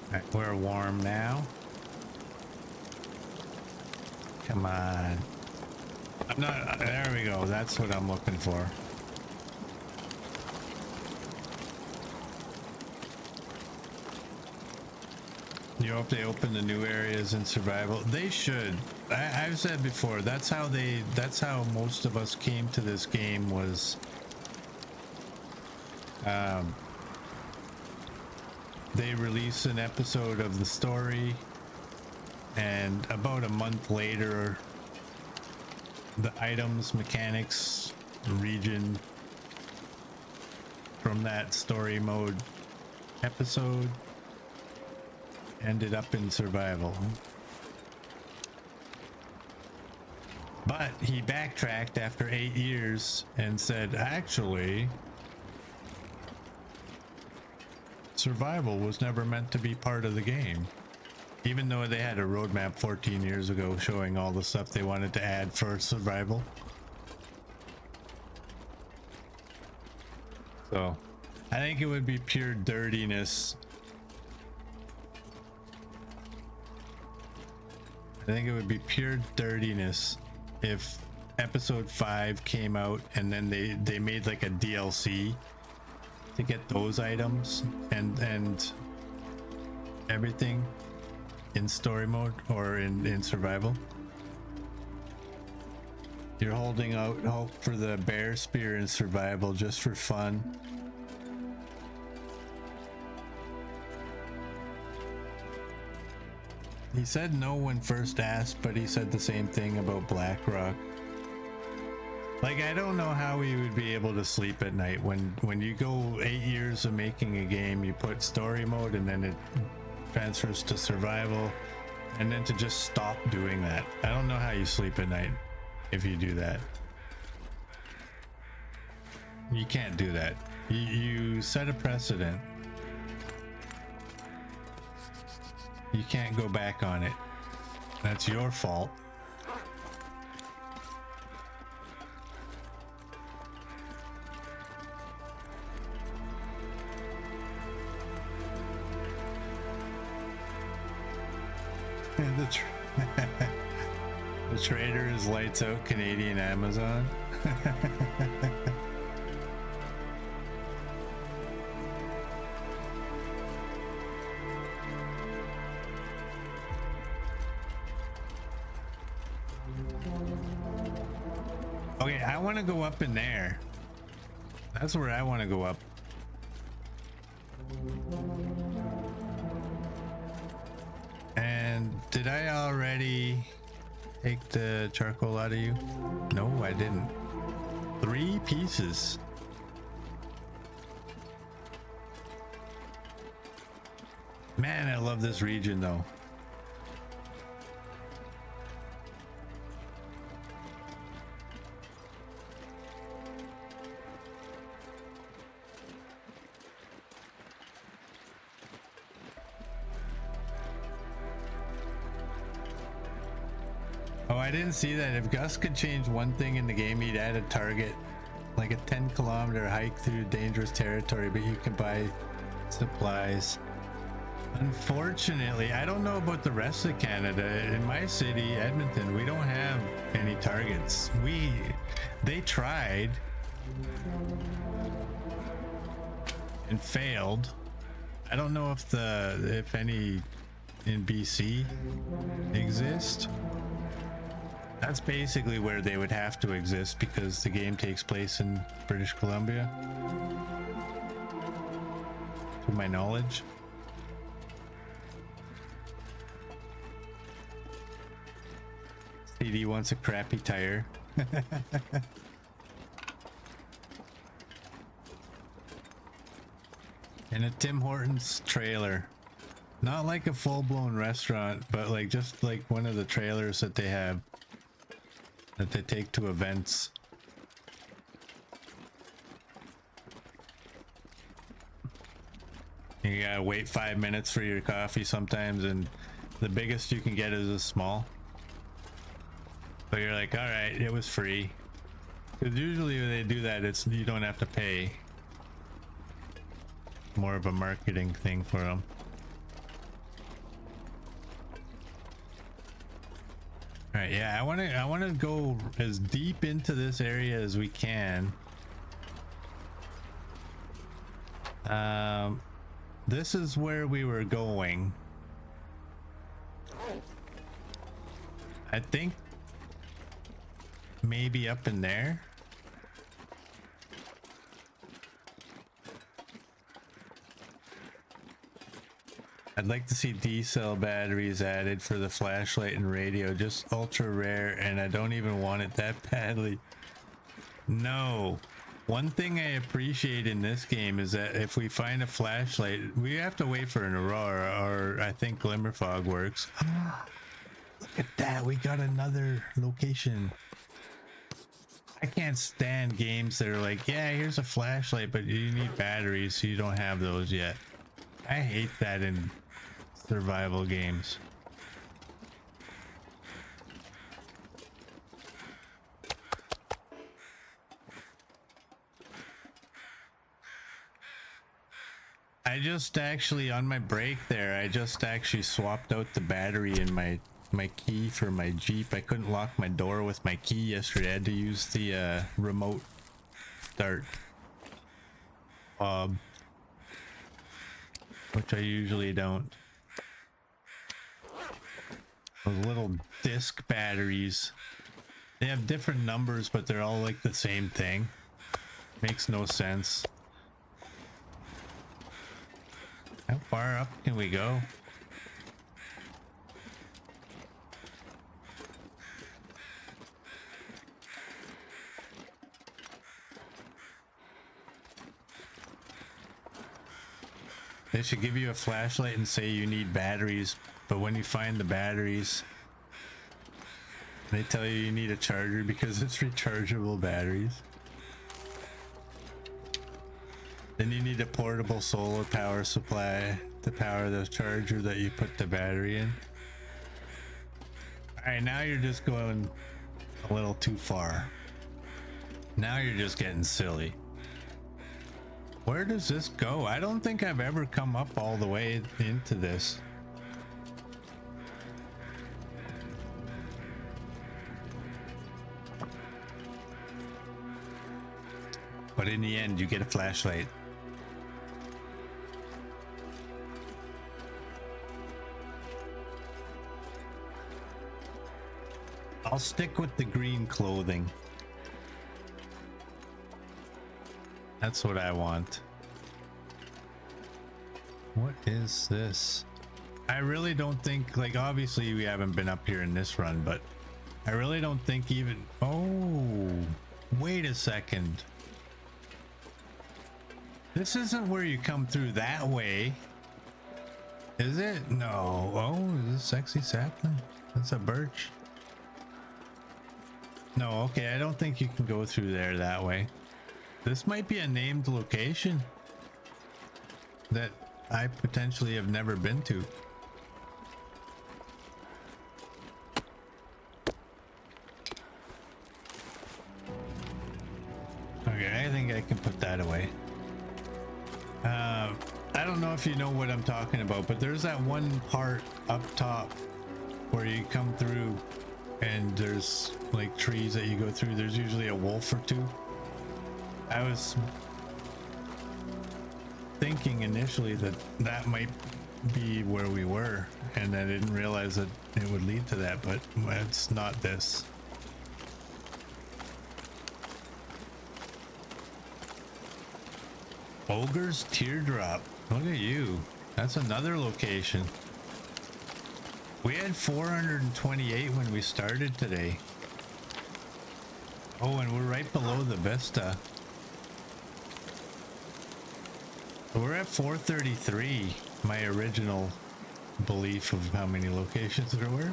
Speaker 1: Alright, we're warm now. Come on. I'm not. There we go. That's what I'm looking for. You hope they open the new areas in survival. They should. I've said before. That's how most of us came to this game was. They release an episode of the story, and about a month later, the items, mechanics, region from that story mode episode ended up in survival. But he backtracked after 8 years and said, actually, survival was never meant to be part of the game. Even though they had a roadmap 14 years ago showing all the stuff they wanted to add for survival. So, I think it would be pure dirtiness. I think it would be pure dirtiness if episode 5 came out and then they made like a DLC to get those items and everything in story mode or in survival. You're holding out hope for the bear spear in survival just for fun. He said no when first asked, but he said the same thing about BlackRock. Like, I don't know how we would be able to sleep at night when you go 8 years of making a game, you put story mode and then it transfers to survival, and then to just stop doing that. I don't know how you sleep at night if you do that. You can't do that. You set a precedent. You can't go back on it. That's your fault. The trader is lights out Canadian Amazon. Okay, I want to go up in there. That's where I want to go up. And did I already take the charcoal out of you? No, I didn't. 3 pieces. Man, I love this region though. Oh, I didn't see that. If Gus could change one thing in the game, he'd add a target, like a 10-kilometer hike through dangerous territory, but you can buy supplies. Unfortunately, I don't know about the rest of Canada. In my city, Edmonton, we don't have any targets. They tried and failed. I don't know if any in BC exist. That's basically where they would have to exist because the game takes place in British Columbia, to my knowledge. CD wants a crappy tire. And a Tim Hortons trailer. Not like a full-blown restaurant, but like just like one of the trailers that they have that they take to events. You gotta wait 5 minutes for your coffee sometimes, and the biggest you can get is a small. So you're like, all right, it was free. Because usually when they do that, it's you don't have to pay. More of a marketing thing for them. All right, yeah, I want to go as deep into this area as we can. This is where we were going. I think maybe up in there. I'd like to see D-cell batteries added for the flashlight and radio, just ultra rare, and I don't even want it that badly. No. One thing I appreciate in this game is that if we find a flashlight, we have to wait for an Aurora, or I think Glimmer Fog works. Look at that, we got another location. I can't stand games that are like, yeah, here's a flashlight, but you need batteries, so you don't have those yet. I hate that in survival games. I just actually, on my break there, I just actually swapped out the battery in my key for my Jeep. I couldn't lock my door with my key yesterday. I had to use the remote start fob, which I usually don't. Those little disc batteries, they have different numbers, but they're all like the same thing. Makes no sense. How far up can we go? They should give you a flashlight and say you need batteries, but when you find the batteries, they tell you you need a charger because it's rechargeable batteries. Then you need a portable solar power supply to power the charger that you put the battery in. Alright, now you're just going a little too far. Now you're just getting silly. Where does this go? I don't think I've ever come up all the way into this. But in the end, you get a flashlight. I'll stick with the green clothing. That's what I want. What is this? I really don't think, like, obviously we haven't been up here in this run, but I really don't think even... Oh, wait a second. This isn't where you come through that way. Is it? No. Oh, is this sexy sapling? That's a birch. No, okay, I don't think you can go through there that way. This might be a named location that I potentially have never been to. Okay, I think I can put that away. I don't know if you know what I'm talking about, but there's that one part up top where you come through and there's like trees that you go through. There's usually a wolf or two. I was thinking initially that that might be where we were, and I didn't realize that it would lead to that, but it's not this. Ogre's Teardrop. Look at you. That's another location. We had 428 when we started today. Oh, and we're right below the Vista. We're at 433. My original belief of how many locations there were.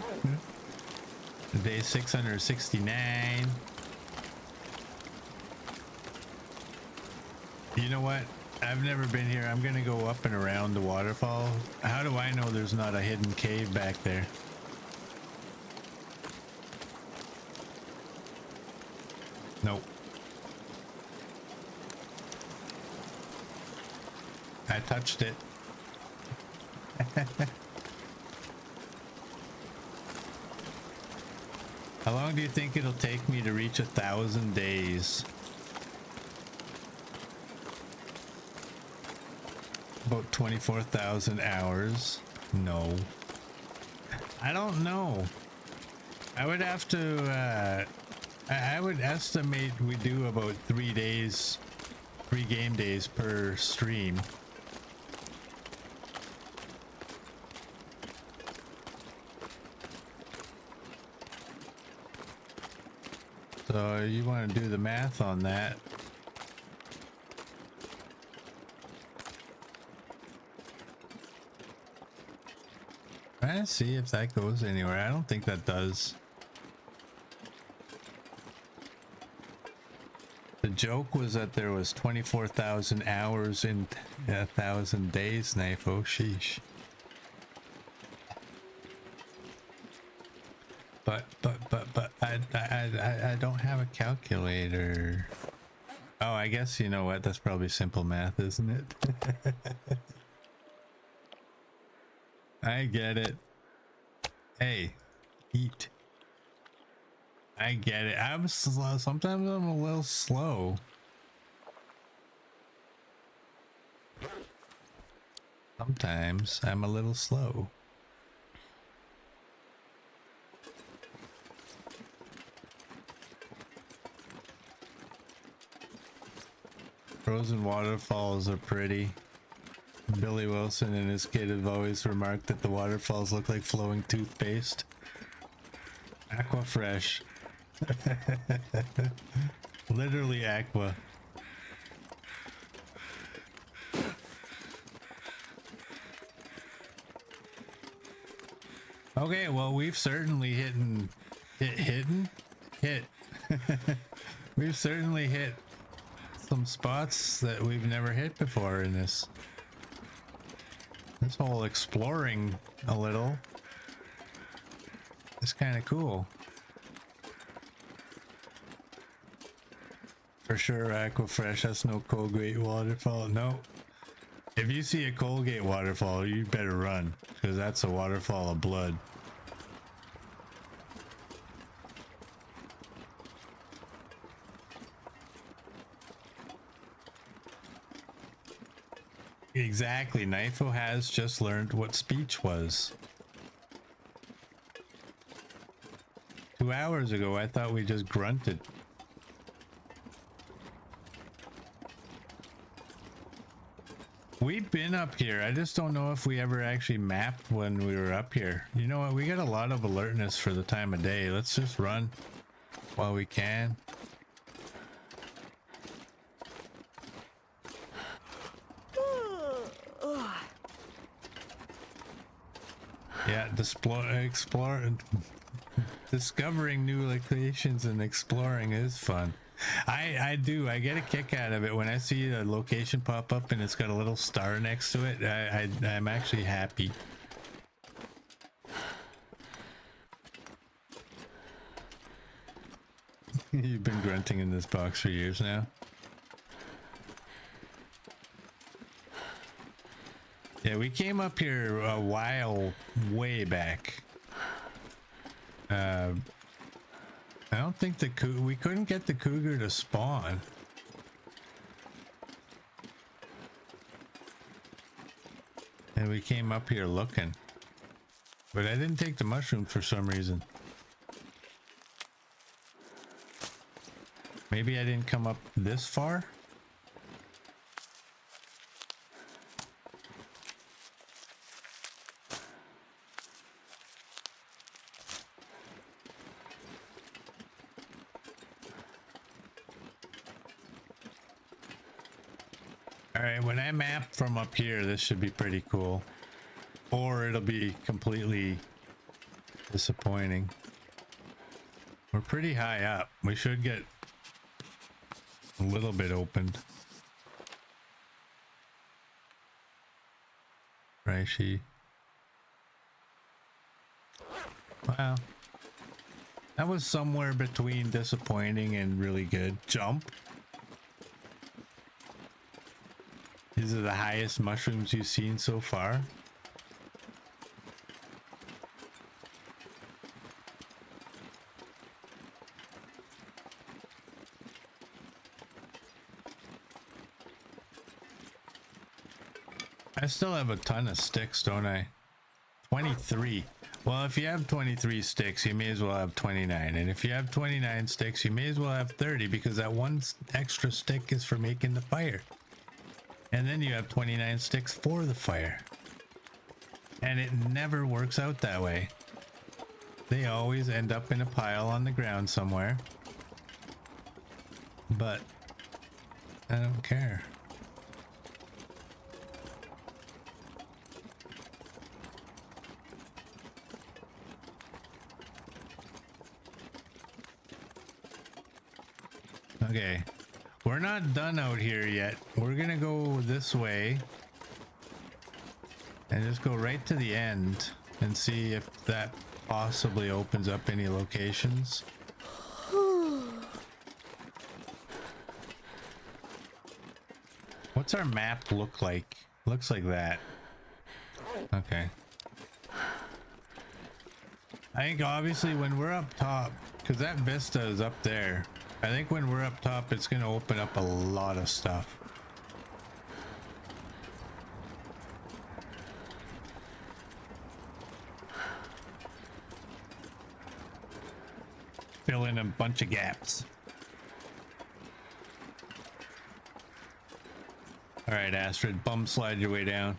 Speaker 1: Day 669. You know what? I've never been here. I'm gonna go up and around the waterfall. How do I know there's not a hidden cave back there? Nope. I touched it. How long do you think it'll take me to reach 1,000 days? About 24,000 hours. No. I don't know. I would have to, I would estimate we do about 3 days, 3 game days per stream. So you want to do the math on that. Let's see if that goes anywhere. I don't think that does. The joke was that there was 24,000 hours in 1,000 days, knife. Oh, sheesh. But I don't have a calculator. Oh, I guess you know what? That's probably simple math, isn't it? I get it. Hey, eat. I get it. I'm slow. Sometimes I'm a little slow. Sometimes I'm a little slow. Frozen waterfalls are pretty. Billy Wilson and his kid have always remarked that the waterfalls look like flowing toothpaste. Aqua fresh. Literally aqua. Okay, well, we've certainly hit. We've certainly hit some spots that we've never hit before in this whole exploring a little. It's kind of cool. For sure, Aquafresh, that's no Colgate waterfall. No. If you see a Colgate waterfall, you better run, because that's a waterfall of blood. Exactly. Knifo has just learned what speech was. 2 hours ago, I thought we just grunted. We've been up here. I just don't know if we ever actually mapped when we were up here. You know what? We got a lot of alertness for the time of day. Let's just run while we can. Yeah, discovering new locations and exploring is fun. I get a kick out of it when I see a location pop up and it's got a little star next to it. I'm actually happy. You've been grunting in this box for years now. Yeah, we came up here a while way back. I don't think we couldn't get the cougar to spawn. And we came up here looking. But I didn't take the mushroom for some reason. Maybe I didn't come up this far? Alright, when I map from up here, this should be pretty cool. Or it'll be completely disappointing. We're pretty high up. We should get a little bit opened. Reishi. Wow. That was somewhere between disappointing and really good. Jump. These are the highest mushrooms you've seen so far. I still have a ton of sticks, don't I? 23. Well, if you have 23 sticks, you may as well have 29. And if you have 29 sticks, you may as well have 30 because that one extra stick is for making the fire. And then you have 29 sticks for the fire. And it never works out that way. They always end up in a pile on the ground somewhere. But I don't care. Okay, we're not done out here yet. We're gonna go this way and just go right to the end and see if that possibly opens up any locations. What's our map look like? Looks like that. Okay. I think obviously when we're up top, because that vista is up there, I think when we're up top, it's going to open up a lot of stuff. Fill in a bunch of gaps. All right, Astrid, bum slide your way down.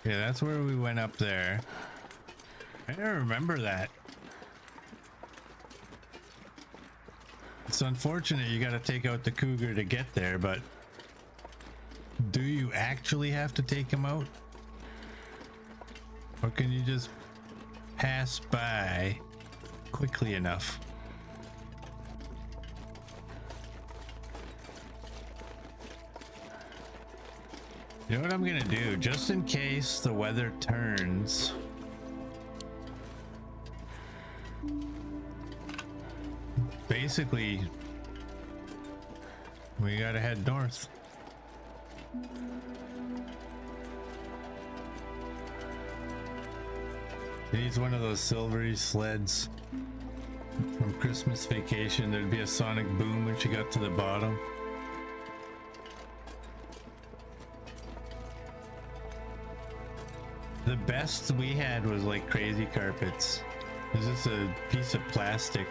Speaker 1: Yeah, that's where we went up there. I don't remember that. It's unfortunate you gotta take out the cougar to get there, but do you actually have to take him out? Or can you just pass by quickly enough? You know what I'm gonna do, just in case the weather turns. Basically, we gotta head north. He's one of those silvery sleds from Christmas Vacation. There'd be a sonic boom when she got to the bottom. The best we had was like crazy carpets. Is this a piece of plastic?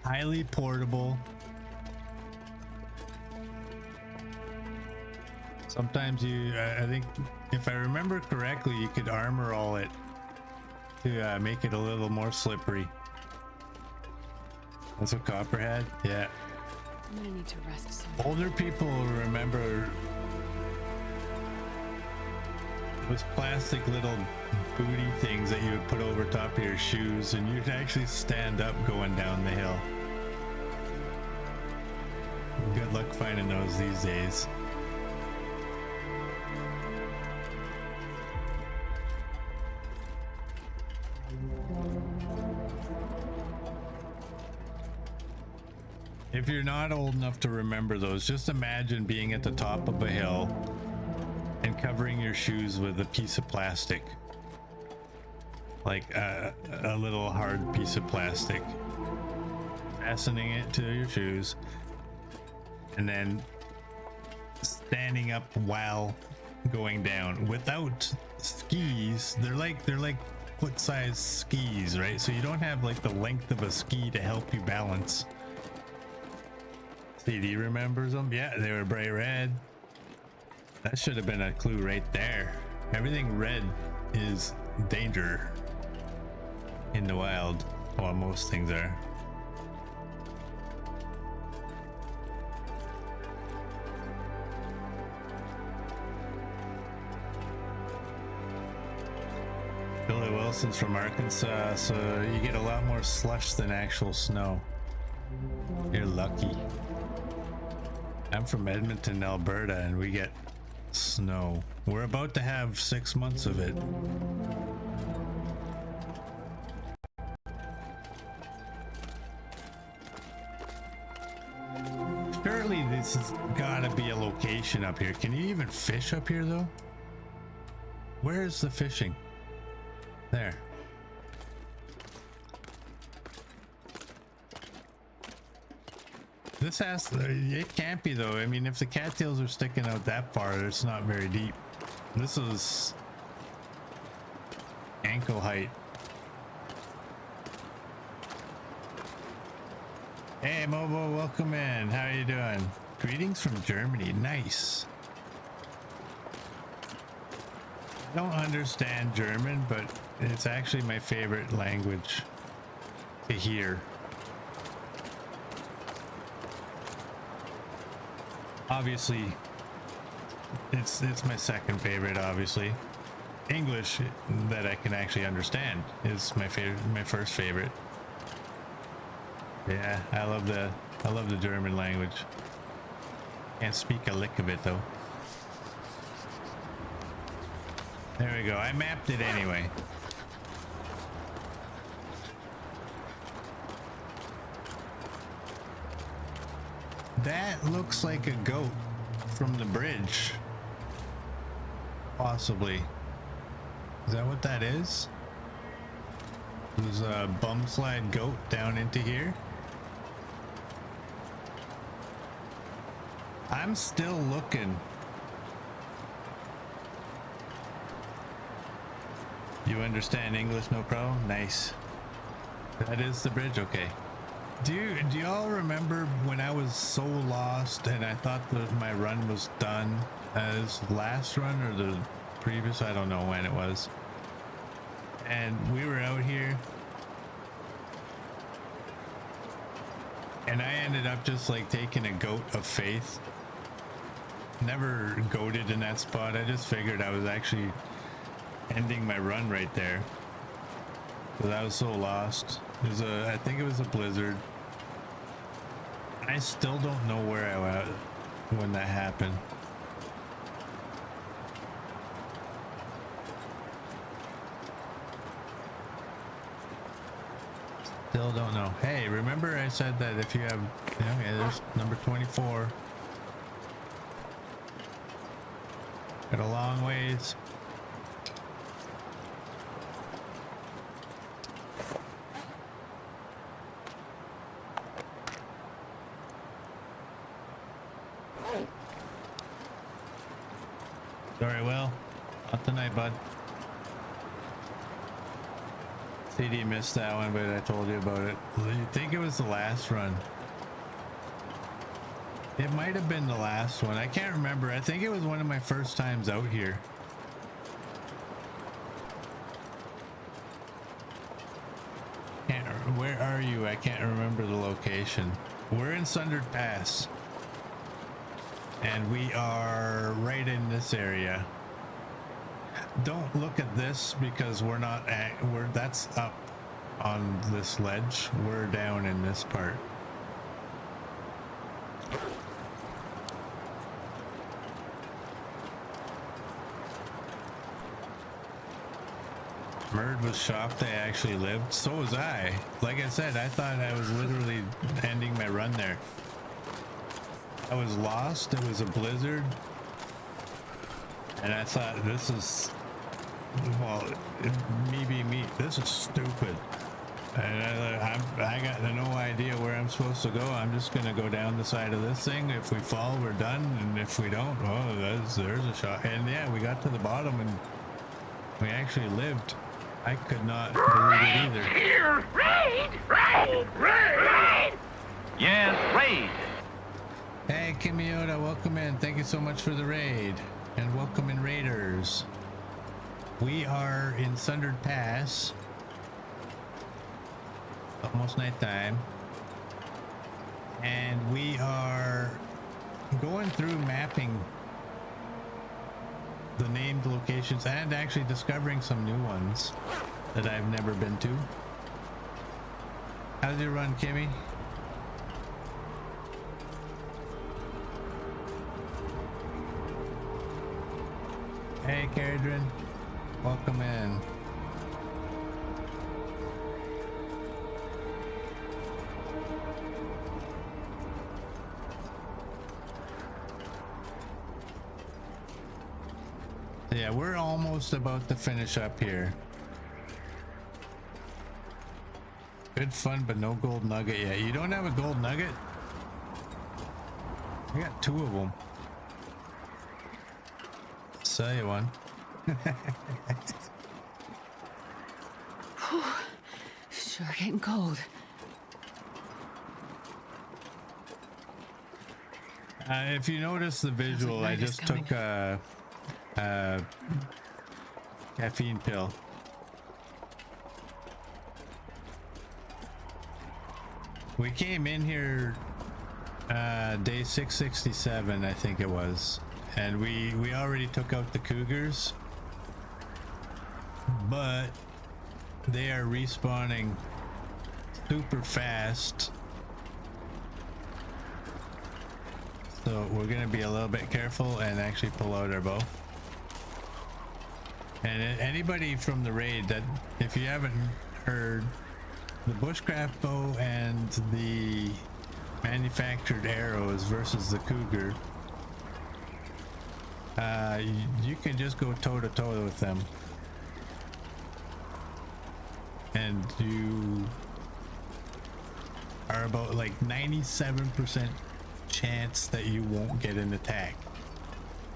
Speaker 1: Highly portable. Sometimes you, I think, if I remember correctly, you could armor all it to make it a little more slippery. That's what Copper had? Yeah.
Speaker 3: I'm gonna need to rest some.
Speaker 1: Older people remember those plastic little booty things that you would put over top of your shoes, and you'd actually stand up going down the hill. Good luck finding those these days. If you're not old enough to remember those, just imagine being at the top of a hill and covering your shoes with a piece of plastic. like a little hard piece of plastic, fastening it to your shoes, and then standing up while going down without skis. They're like foot-sized skis, right? So you don't have like the length of a ski to help you balance. CD remembers them. Yeah, they were bright red. That should have been a clue right there. Everything red is danger in the wild. Well, most things are. Billy Wilson's from Arkansas, so you get a lot more slush than actual snow. You're lucky. I'm from Edmonton, Alberta, and we get snow. We're about to have 6 months of it. Surely this has gotta be a location up here. Can you even fish up here though? Where's the fishing? There. This has, it can't be though. I mean, if the cattails are sticking out that far, it's not very deep. This is ankle height. Hey Mobo, welcome in. How are you doing? Greetings from Germany. Nice. I don't understand German, but it's actually my favorite language to hear. Obviously, it's my second favorite. Obviously, English that I can actually understand is my favorite, my first favorite. Yeah, I love the German language. Can't speak a lick of it though. There we go. I mapped it anyway. That looks like a goat from the bridge. Possibly. Is that what that is? There's a bum slide goat down into here. I'm still looking. You understand English, no problem? Nice. That is the bridge, okay. Do y'all remember when I was so lost and I thought that my run was done? As last run or the previous? I don't know when it was. And we were out here. And I ended up just like taking a goat of faith. Never goated in that spot. I just figured I was actually ending my run right there. Because I was so lost. It was I think it was a blizzard. I still don't know where I was when that happened. Still don't know. Hey, remember I said that if you have, okay, there's number 24. Got a long ways. Sorry, Will. Not tonight, bud. CD missed that one, but I told you about it. You think it was the last run? It might have been the last one. I can't remember. I think it was one of my first times out here. Where are you? I can't remember the location. We're in Sundered Pass. And we are right in this area. Don't look at this because we're not at, that's up on this ledge. We're down in this part. Merd was shocked I actually lived. So was I. Like I said, I thought I was literally ending my run there. I was lost. It was a blizzard. And I thought this is Well, me be me. This is stupid. And I got no idea where I'm supposed to go. I'm just gonna go down the side of this thing. If we fall, we're done. And if we don't, oh, there's a shot. And yeah, we got to the bottom and we actually lived. I could not believe it either.
Speaker 5: Here, raid! Yes, raid!
Speaker 1: Hey, Kimiota, welcome in. Thank you so much for the raid. And welcome in, Raiders. We are in Sundered Pass. Almost nighttime. And we are going through mapping the named locations and actually discovering some new ones that I've never been to. How's your run, Kimmy? Hey, Caradrin. Welcome in. Yeah, we're almost about to finish up here. Good fun, but no gold nugget yet. You don't have a gold nugget? I got 2 of them. Sell you one.
Speaker 3: Sure getting cold.
Speaker 1: If you notice the visual,
Speaker 3: like
Speaker 1: I
Speaker 3: night is
Speaker 1: just took a caffeine pill. We came in here day 667, I think it was, and we already took out the cougars, but they are respawning super fast, so we're gonna be a little bit careful and actually pull out our bow. And anybody from the raid, that if you haven't heard, the bushcraft bow and the manufactured arrows versus the cougar, you can just go toe to toe with them, and you are about like 97% chance that you won't get an attack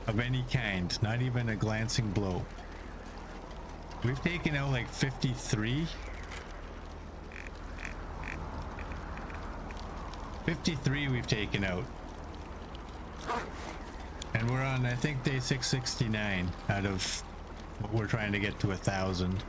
Speaker 1: of any kind, not even a glancing blow. We've taken out like 53 we've taken out, and we're on, I think, day 669 out of what we're trying to get to 1,000.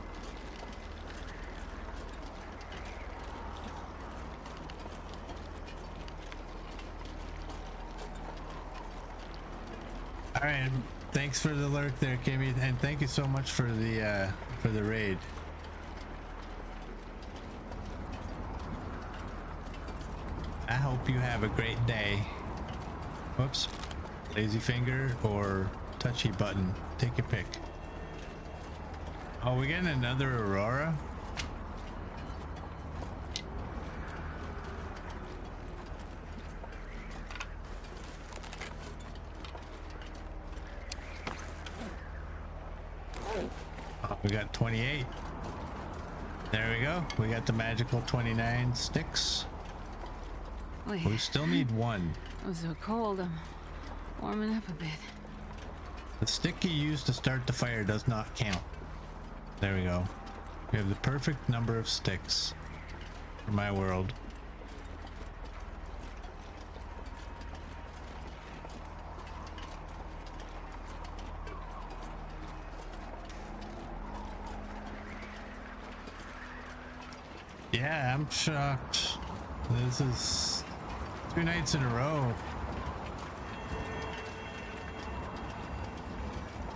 Speaker 1: All right, thanks for the lurk there, Kimmy, and thank you so much for the raid. I hope you have a great day. Whoops. Lazy finger or touchy button. Take your pick. Oh, we're getting another Aurora? Oh, we got 28. There we go. We got the magical 29 sticks.
Speaker 3: Wait,
Speaker 1: We still need 1.
Speaker 3: I'm so cold. I'm warming up a bit.
Speaker 1: The stick you used to start the fire does not count. There we go. We have the perfect number of sticks for my world. Yeah, I'm shocked. This is 2 nights in a row.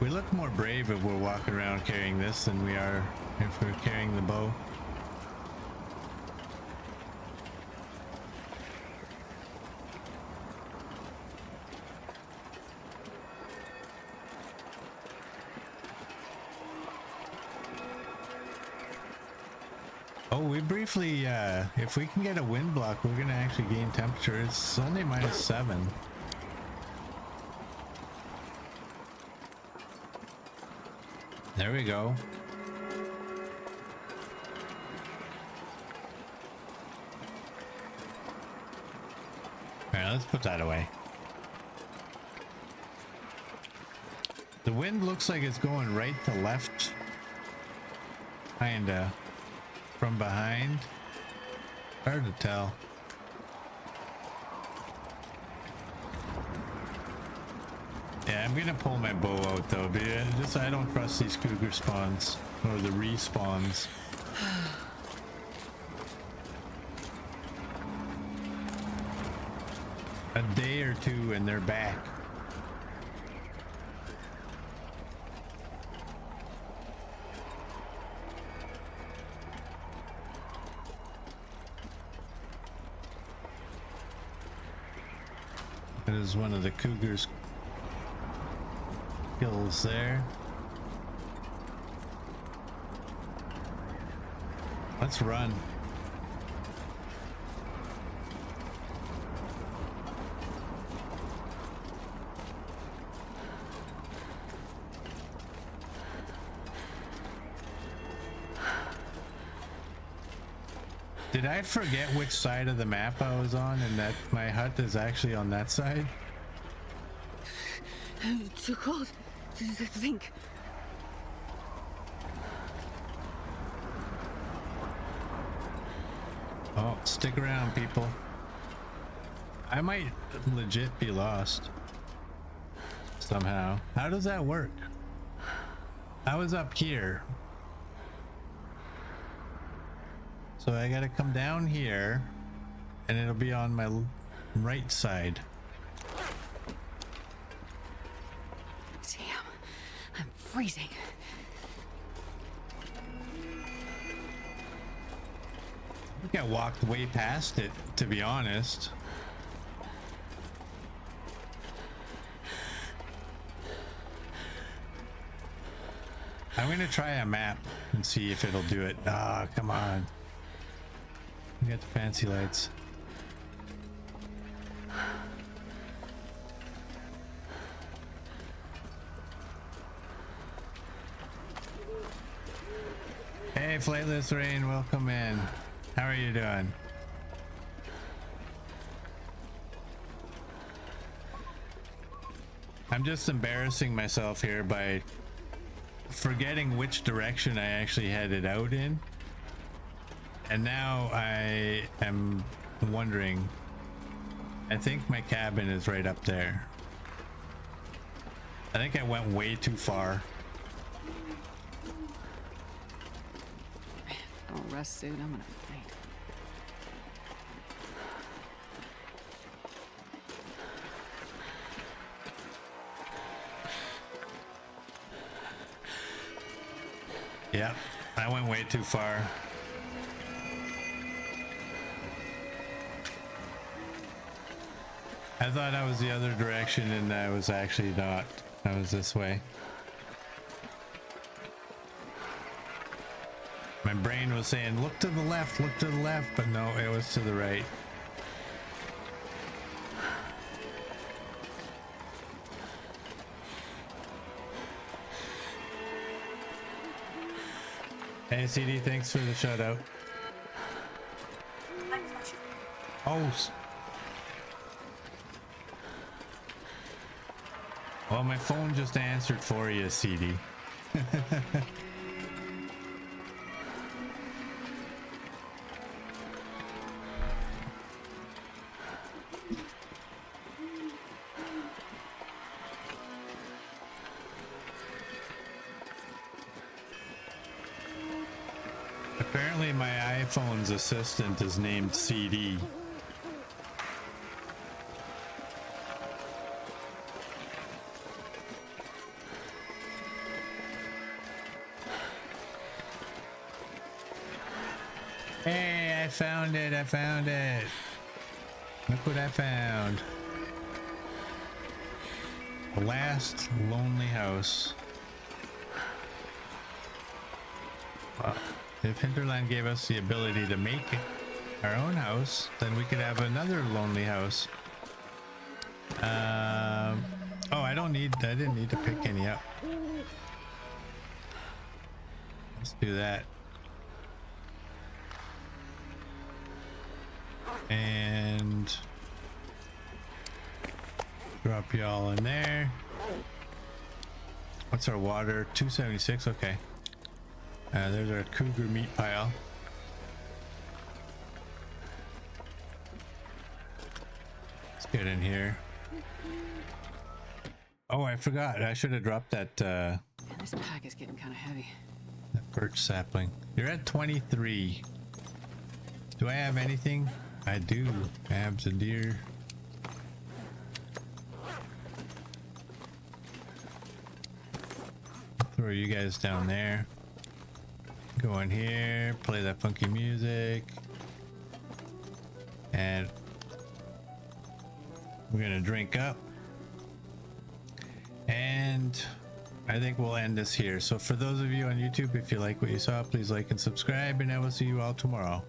Speaker 1: We look more brave if we're walking around carrying this than we are if we're carrying the bow. Oh, we briefly, if we can get a wind block, we're gonna actually gain temperature. It's only -7. There we go. Alright, let's put that away. The wind looks like it's going right to left. Kinda. From behind. Hard to tell. Yeah, I'm gonna pull my bow out though, but just I don't trust these cougar spawns or the respawns. A day or two and they're back. That is one of the cougars' kills there. Let's run. Did I forget which side of the map I was on and that my hut is actually on that side?
Speaker 3: Too cold to think.
Speaker 1: Oh, stick around, people. I might legit be lost somehow. How does that work? I was up here. So I gotta come down here and it'll be on my right side.
Speaker 3: Damn, I'm freezing.
Speaker 1: I think I walked way past it, to be honest. I'm gonna try a map and see if it'll do it. Ah, come on. We got the fancy lights. Hey, Flightless Rain, welcome in. How are you doing? I'm just embarrassing myself here by forgetting which direction I actually headed out in. And now I am wondering, I think my cabin is right up there. I think I went way too far.
Speaker 3: Man, I don't rest soon, I'm gonna faint.
Speaker 1: Yeah, I went way too far. I thought I was the other direction and I was actually not. I was this way. My brain was saying, look to the left, but no, it was to the right. Hey CD, thanks for the shout out. Oh. Well, my phone just answered for you, CD. Apparently my iPhone's assistant is named CD. Hey, I found it. Look what I found. The last lonely house. Well, if Hinterland gave us the ability to make our own house, then we could have another lonely house. Oh, I didn't need to pick any up. Let's do that. And drop y'all in there. What's our water? 276. Okay. There's our cougar meat pile. Let's get in here. Oh, I forgot. I should have dropped that
Speaker 3: Man, this pack is getting kind of heavy.
Speaker 1: that birch sapling. You're at 23. Do I have anything? I do. Abs a deer. Throw you guys down there. Go in here, play that funky music. And we're gonna drink up. And I think we'll end this here. So for those of you on YouTube, if you like what you saw, please like and subscribe, and I will see you all tomorrow.